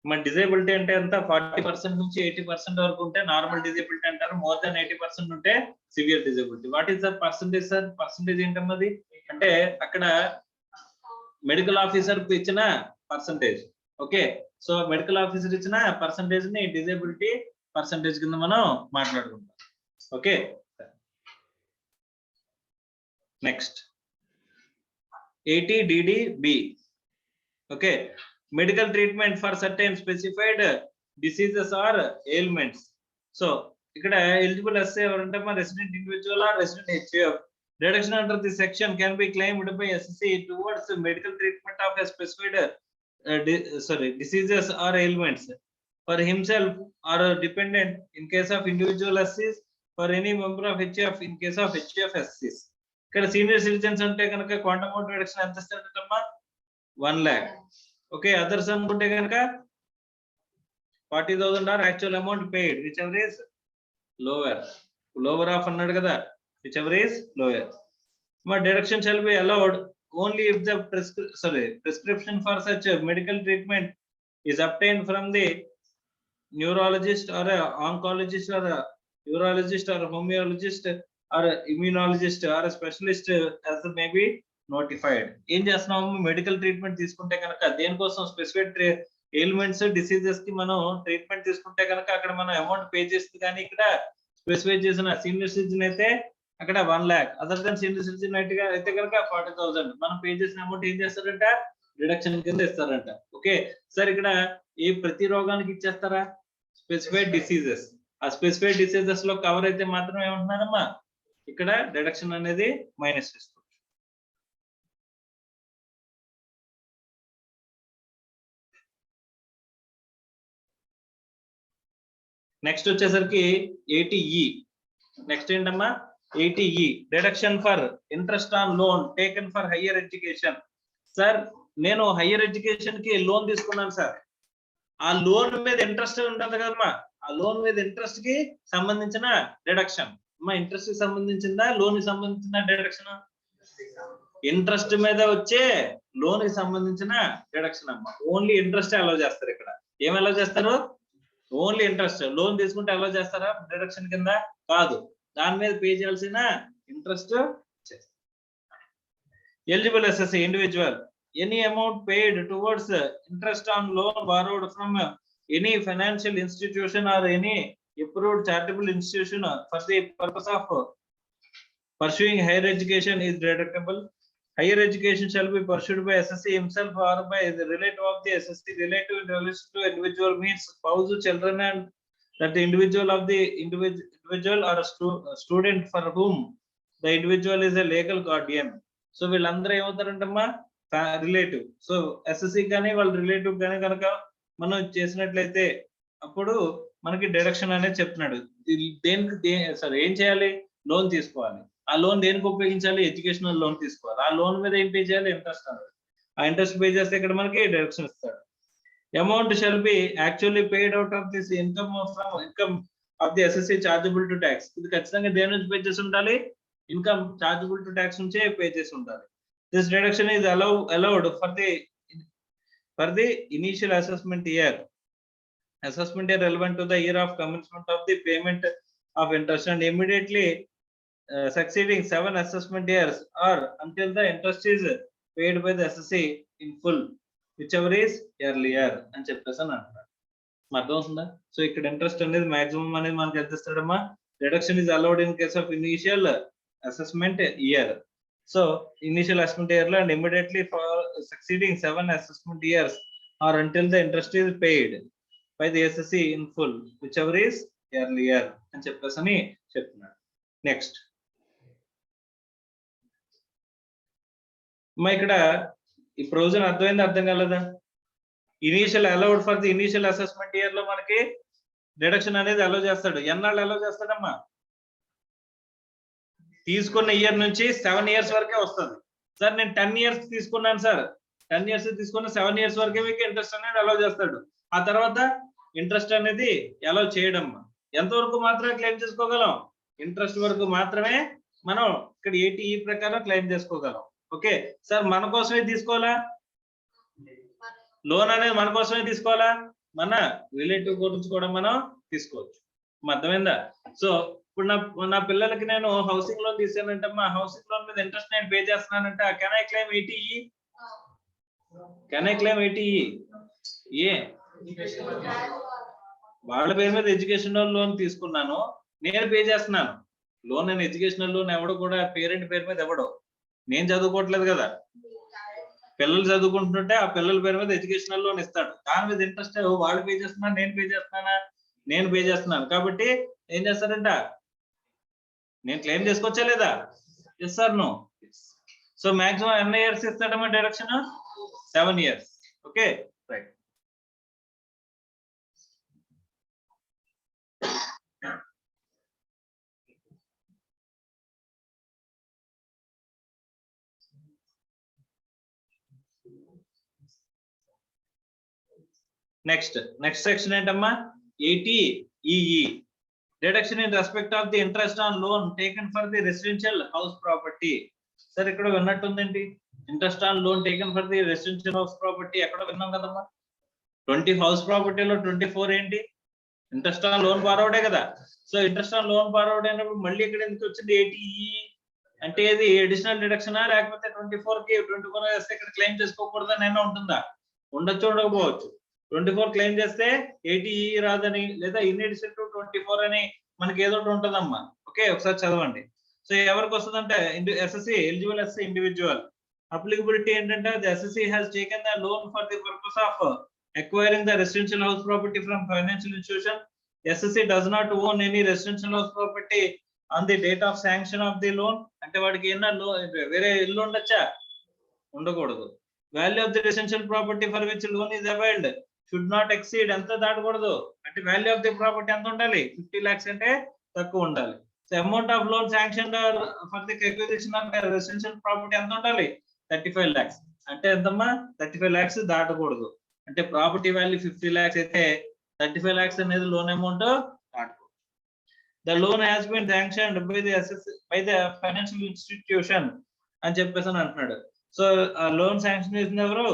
Speaker 1: మన డిజేబిలిటీ అంటే ఎంత 40% నుంచి 80% వరకు ఉంటే నార్మల్ డిజేబిలిటీ అంటారు. మోర్ దాన్ 80% ఉంటే severe disability. What is the percentage sir? Percentage ఏంటన్నది అంటే అక్కడ మెడికల్ ఆఫీసర్ ఇచ్చిన percentage. Okay, so medical officer ఇచ్చిన పర్సంటేజ్ ని డిజేబిలిటీ పర్సంటేజ్ కింద మనం మాట్లాడుకుంటాం. Okay, next 80DDB. Okay, medical treatment for certain specified diseases or ailments. So ikkada eligible as evarante ma resident individual or resident HUF. Deduction under this section can be claimed by SSC towards medical treatment of a specified diseases or ailments for himself or a dependent in case of individual assess, for any member of HUF in case of HUF assess. Ikkada senior citizens ante kanaka quantum amount deduction enta istarantamma 1 lakh. Okay, others అనుకుంటే కనుక 40,000 or actual amount paid, whichever is lower of అన్నాడు కదా, whichever is lower. But deduction shall be allowed only if the prescription for such medical treatment is obtained from the neurologist or a oncologist or a urologist or a homeologist or a immunologist or a specialist as may be notified. ఏం చేస్తున్నాము medical treatment తీసుకుంటే కనుక దేనికోసం specific ailments diseases కి మనం treatment తీసుకుంటే కనుక అక్కడ మనం అమౌంట్ పే చేస్తుంది. కానీ ఇక్కడ స్పెసిఫై చేసిన సీనియర్ సిటిజన్ అయితే అక్కడ 1 lakh, other than senior citizen అయితే కనుక 40,000 మనం పే చేసిన అమౌంట్ ఏం చేస్తారంట డిడక్షన్ కింద ఇస్తారంట. ఓకే సార్, ఇక్కడ ఏ ప్రతి రోగానికి ఇచ్చేస్తారా స్పెసిఫైడ్ డిసీజెస్, ఆ స్పెసిఫైడ్ డిసీజెస్ లో కవర్ అయితే మాత్రం ఏమంటున్నారమ్మా ఇక్కడ డిడక్షన్ అనేది మైనస్ చేస్తారు. నెక్స్ట్ వచ్చేసరికి 80E. నెక్స్ట్ ఏంటమ్మా 80E, deduction for interest on loan taken for higher education. Sir నేను హయ్యర్ ఎడ్యుకేషన్ కి లోన్ తీసుకున్నాను సార్, ఆ లోన్ మీద ఇంట్రెస్ట్ ఉంటుంది కదమ్మా, ఆ లోన్ మీద ఇంట్రెస్ట్ కి సంబంధించిన డిడక్షన్. అమ్మా ఇంట్రెస్ట్ కి సంబంధించిందా లోన్ కి సంబంధించిన డిడక్షన్? ఇంట్రెస్ట్ మీద వచ్చే లోన్ కి సంబంధించిన డిడక్షన్ అమ్మా. ఓన్లీ ఇంట్రెస్ట్ అలౌ చేస్తారు. ఇక్కడ ఏం అలౌ చేస్తారు? Only interest. లోన్ తీసుకుంటే అలో చేస్తారా డిడక్షన్ కింద? కాదు. దాని మీద పే చేయాల్సిన interest eligible SSC individual any amount paid towards interest on loan borrowed from any financial institution or any approved charitable institution for the purpose of pursuing higher education is deductible. Higher education shall be pursued by SSC himself or by the relative of the SSC. Relative in relation to individual means spouse, children, and that the individual of the individual or a student for whom the individual is a legal guardian. So వీళ్ళందరూ ఏమవుతారంటమ్మా relative. So SSC కానీ వాళ్ళ relative కానీ కనుక మనం చేసినట్లయితే అప్పుడు మనకి deduction అనేది చెప్తున్నాడు. దేనికి సరే ఏం చేయాలి? లోన్ తీసుకోవాలి. ఆ లోన్ దేనికి ఉపయోగించాలి? ఎడ్యుకేషనల్ లోన్ తీసుకోవాలి. ఆ లోన్ మీద ఏం పే చేయాలి? ఇంట్రెస్ట్ అన్నది. ఆ ఇంట్రెస్ట్ పే చేస్తే ఇక్కడ మనకి డిడక్షన్ ఇస్తాడు. Amount shall be actually paid out of this income of the SSC chargeable to tax. ఇది ఖచ్చితంగా దేని నుంచి పే చేసి ఉండాలి? ఇన్కమ్ చార్జబుల్ టు ట్యాక్స్ నుంచే పే చేసి ఉండాలి. This deduction is allowed for the initial assessment year. Assessment year relevant to the year of commencement of the payment of interest and immediately succeeding 7 assessment years or until the interest is paid by the SSC in full, whichever is earlier అని చెప్పేసి అని అంటారు. అర్థమవుతుందా? So ఇక్కడ interest అనేది maximum అనేది మనకి ఎంత ఇస్తాడమ్మా? Reduction is allowed in case of initial assessment year. So initial assessment year లో and immediately for succeeding 7 assessment years or until the interest is paid by the SSC in full, whichever is earlier అని చెప్పేసి అని చెప్తున్నాడు. Next ఇక్కడ ఈ provision అర్థమైంది అర్థం కాలేదా? Initial allowed for the initial assessment year లో మనకి డిడక్షన్ అనేది అలౌ చేస్తాడు. ఎన్నాళ్ళు అలౌ చేస్తాడమ్మా? తీసుకున్న ఇయర్ నుంచి 7 ఇయర్స్ వరకే వస్తుంది. సార్ నేను 10 ఇయర్స్ తీసుకున్నాను సార్, 10 ఇయర్స్ తీసుకున్న 7 ఇయర్స్ వరకే మీకు ఇంట్రెస్ట్ అనేది అలౌ చేస్తాడు. ఆ తర్వాత ఇంట్రెస్ట్ అనేది అలౌ చేయడమ్మా. ఎంతవరకు మాత్రమే క్లెయిమ్ చేసుకోగలం? ఇంట్రెస్ట్ వరకు మాత్రమే మనం ఇక్కడ ATE ప్రకారం క్లెయిమ్ చేసుకోగలం. ఓకే సార్, మన కోసమే తీసుకోవాలా? లోన్ అనేది మన కోసమే తీసుకోవాలా? మన రిలేటివ్ గురించి కూడా మనం తీసుకోవచ్చు. అర్థమైందా? సో ఇప్పుడు నా పిల్లలకి నేను హౌసింగ్ లోన్ తీసానంటే మా హౌసింగ్ లోన్ మీద ఇంట్రెస్ట్ నేను పే చేస్తున్నానంటే can I claim ATE? Can I claim ATE? ఏ వాళ్ళ పేరు మీద ఎడ్యుకేషనల్ లోన్ తీసుకున్నాను, నేను పే చేస్తున్నాను లోన్. నేను ఎడ్యుకేషనల్ లోన్ ఎవడో కూడా పేరెంట్ పేరు మీద ఎవడో, నేను చదువుకోవట్లేదు కదా, పిల్లలు చదువుకుంటుంటే ఆ పిల్లల పేరు మీద ఎడ్యుకేషనల్ లోన్ ఇస్తాడు. దాని మీద ఇంట్రెస్ట్ వాళ్ళు పే చేస్తున్నాను, నేను పే చేస్తున్నానా? నేను పే చేస్తున్నాను. కాబట్టి ఏం చేస్తారంట, నేను క్లెయిమ్ చేసుకోవచ్చా లేదా? Yes sir no. So maximum ఎన్ని ఇయర్స్ ఇస్తాడమ్మా direction? 7 years. Okay right. Next section ఏంటమ్మా? 80EE deduction in respect of the interest on loan taken for the residential house property. Sir ఇక్కడ విన్నట్టుందండి, interest on loan taken for the residential house property ఎక్కడ విన్నాం కదమ్మా? 20 house ప్రాపర్టీలో 24 ఏంటి? Interest on loan బారోడే కదా. So interest on loan borrowed అయినప్పుడు మళ్ళీ ఇక్కడ ఎందుకు వచ్చింది 80EE అంటే? ఇది అడిషనల్ డిడక్షనా లేకపోతే 24కి 24 వేస్తే ఇక్కడ క్లెయిమ్ చేసుకోకూడదని అయినా ఉంటుందా? ఉండొచ్చు, ఉండకపోవచ్చు. 24 క్లెయిమ్ చేస్తే 80EE రాదని, లేదా ఇన్ అడిషన్ టు 24 అని మనకి ఏదో ఒకటి ఉంటుందమ్మా. ఓకే ఒకసారి చదవండి. సో ఎవరికి వస్తుందంటే SSC eligible SSC individual applicability ఏంటంటే the SSC has taken the loan for the purpose of acquiring the residential house property from financial institution. SSC does not own any residential house property on the date of sanction of the loan. అంటే వాడికి ఏమన్నా వేరే ఇల్లు ఉండొచ్చా? ఉండకూడదు. Value of the residential property for which loan is availed should not exceed, ఎంత దాటకూడదు అంటే value of the property ఎంత ఉండాలి? 50 lakhs అంటే తక్కువ ఉండాలి. So amount of loan sanction for the acquisition of residential property ఎంత ఉండాలి? 35 lakhs. అంటే ఎంతమ్మా? 35 lakhs దాటకూడదు. అంటే ప్రాపర్టీ వాల్యూ 50 lakhs అయితే 35 lakhs అనేది లోన్ అమౌంట్ దాటకూడదు. The loan has been sanctioned by the financial institution అని చెప్పేసి అంటున్నాడు. సో లోన్ శాంక్షన్ చేసింది ఎవరు?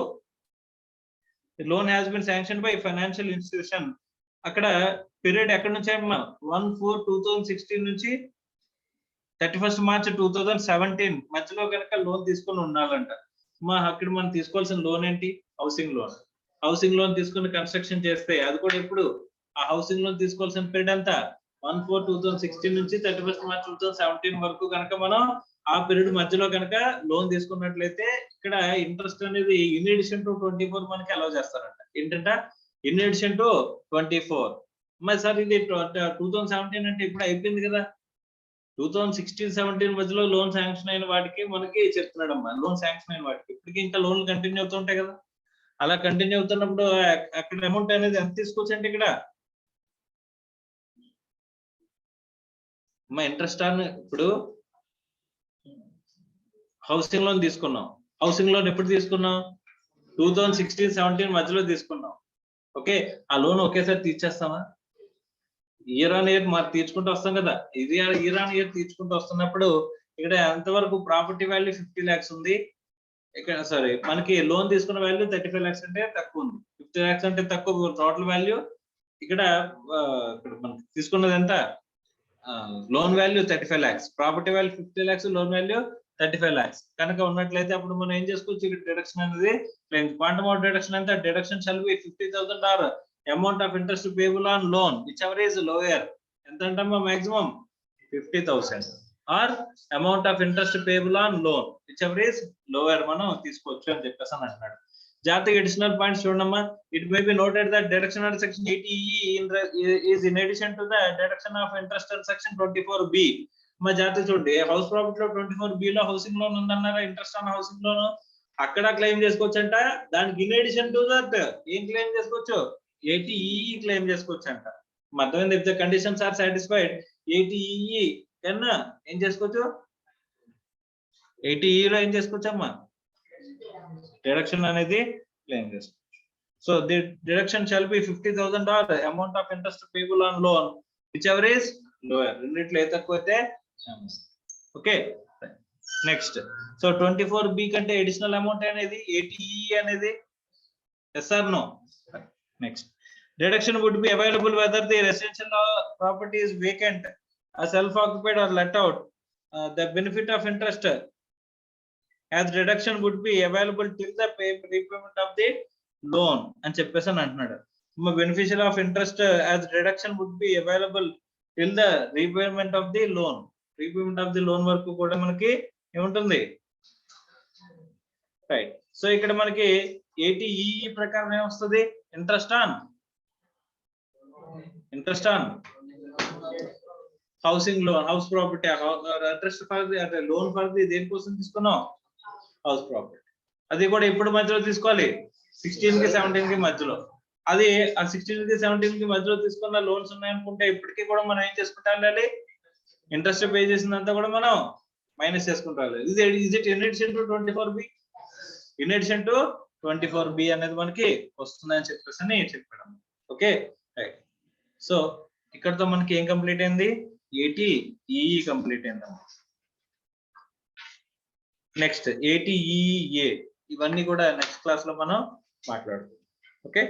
Speaker 1: The loan has been sanctioned by financial institution అక్కడ పీరియడ్ ఎక్కడి నుంచి 1/4/2016 నుంచి 31st March 2017 మధ్యలో కనుక లోన్ తీసుకొని ఉండాలంట. అక్కడ మనం తీసుకోవాల్సిన లోన్ ఏంటి? Housing loan. హౌసింగ్ లోన్ తీసుకుని కన్స్ట్రక్షన్ చేస్తే అది కూడా ఇప్పుడు ఆ హౌసింగ్ లోన్ తీసుకోవాల్సిన పీరియడ్ అంతా 1/4/2016 నుంచి 31st March 2017 వరకు కనుక మనం ఆ పీరియడ్ మధ్యలో కనుక లోన్ తీసుకున్నట్లయితే ఇక్కడ ఇంట్రెస్ట్ అనేది ఇన్ ఎడిషన్ టు 24 మనకి అలౌ చేస్తారంట. ఏంటంటే ఇన్ ఎడిషన్ టు 24. మరి సార్ ఇది 2017 అంటే ఇప్పుడు అయిపోయింది కదా, 2016-17 మధ్యలో లోన్ శాంక్షన్ అయిన వాటికి మనకి చెప్తున్నాడమ్మా. లోన్ శాంక్షన్ అయిన వాటికి ఇప్పటికి ఇంకా లోన్లు కంటిన్యూ అవుతుంటాయి కదా, అలా కంటిన్యూ అవుతున్నప్పుడు అక్కడ అమౌంట్ అనేది ఎంత తీసుకోవచ్చు అంటే ఇక్కడ ఇంట్రెస్ట్ ఆన్ ఇప్పుడు హౌసింగ్ లోన్ తీసుకున్నాం. హౌసింగ్ లోన్ ఎప్పుడు తీసుకున్నాం? 2016-17 మధ్యలో తీసుకున్నాం. ఓకే, ఆ లోన్ ఒకేసారి తీర్చేస్తామా? ఇయర్ ఆన్ ఇయర్ మరి తీర్చుకుంటూ వస్తాం కదా. ఇది ఇయర్ ఆన్ ఇయర్ తీర్చుకుంటూ వస్తున్నప్పుడు ఇక్కడ ఎంతవరకు ప్రాపర్టీ వాల్యూ 50 lakhs ఉంది. ఇక్కడ సారీ మనకి లోన్ తీసుకున్న వాల్యూ 35 lakhs అంటే తక్కువ ఉంది. 50 lakhs అంటే తక్కువ టోటల్ వాల్యూ. ఇక్కడ మనకి తీసుకున్నది ఎంత? Loan value 35 lakhs, property value 50 lakhs, loan value 35 lakhs కనుక ఉన్నట్లయితే అప్పుడు మనం ఏం చేసుకోవచ్చు? ఇక్కడ డిడక్షన్ అనేది క్వాంటమ్ ఆఫ్ డిడక్షన్ ఎంత? Deduction shall be 50,000 or amount of interest payable on loan whichever is lower. ఎంత అంటమ్మా? Maximum 50,000 or amount of interest payable on loan whichever is lower మనం తీసుకోవచ్చు అని చెప్పేసి అని అంటున్నాడు. జాతీయ అడిషనల్ పాయింట్స్ చూడమ్మా. It may be noted that deduction under section 80E is in addition to the deduction of interest under section 24B. మా జాతీయ చూడండి, హౌస్ ప్రాపర్టీ లో 24B లో హౌసింగ్ లోన్ ఉందన్నారా, ఇంట్రెస్ట్ ఆన్ హౌసింగ్ లోన్ అక్కడ claim చేసుకోవచ్చు అంట. దానికి ఇన్ అడిషన్ టు దట్ ఏం క్లెయిమ్ చేసుకోవచ్చు? 80E క్లెయిమ్ చేసుకోవచ్చు అంట. అర్థమైంది? If the conditions are satisfied 80E కన్నా ఏం చేసుకోవచ్చు? 80E లో ఏం చేసుకోవచ్చు అమ్మా? డిడక్షన్ అనేది క్లెయిమ్ చేసుకోవచ్చు. So the deduction shall be 50,000 or amount of interest payable on loan whichever is lower. రెండిట్లో ఏ తక్కువైతే. Okay, next. సో 24B కంటే అడిషనల్ అమౌంట్ అనేది 80E అనేది. Yes or no? Next, deduction would be available whether the residential property is vacant, self occupied or let out. The benefit of interest as reduction would be available till the repayment of the loan అని చెప్పేసి అని అంటున్నాడు. Beneficial of interest as reduction would be available till the repayment of the loan. Repayment of the loan వరకు కూడా మనకి ఏముంటుంది? Right. So ఇక్కడ మనకి 80E ప్రకారం ఏమొస్తుంది? Interest on housing loan, house property. Interest for the అంటే లోన్ ఫర్ ది దేనికోసం తీసుకున్నాం? House property. అది కూడా ఎప్పుడు మధ్యలో తీసుకోవాలి? 16 కి 17 కి మధ్యలో. అది ఆ 16 కి 17 కి మధ్యలో తీసుకున్న లోన్స్ ఉన్నాయనుకుంటే ఇప్పటికీ కూడా మనం ఏం చేసుకుంటా ఉండాలి? ఇంట్రెస్ట్ పే చేసినంతా కూడా మనం మైనస్ చేసుకుంటా ఉండాలి. Is it in addition to 24B? In addition to 24B అనేది మనకి వస్తుందని చెప్పేసి అని చెప్పాడు. Okay, right. సో ఇక్కడతో మనకి ఏం కంప్లీట్ అయింది? 80E కంప్లీట్ అయిందమ్మా. నెక్స్ట్ 80EA ఇవన్నీ కూడా నెక్స్ట్ క్లాస్ లో మనం మాట్లాడుకుందాం. ఓకే.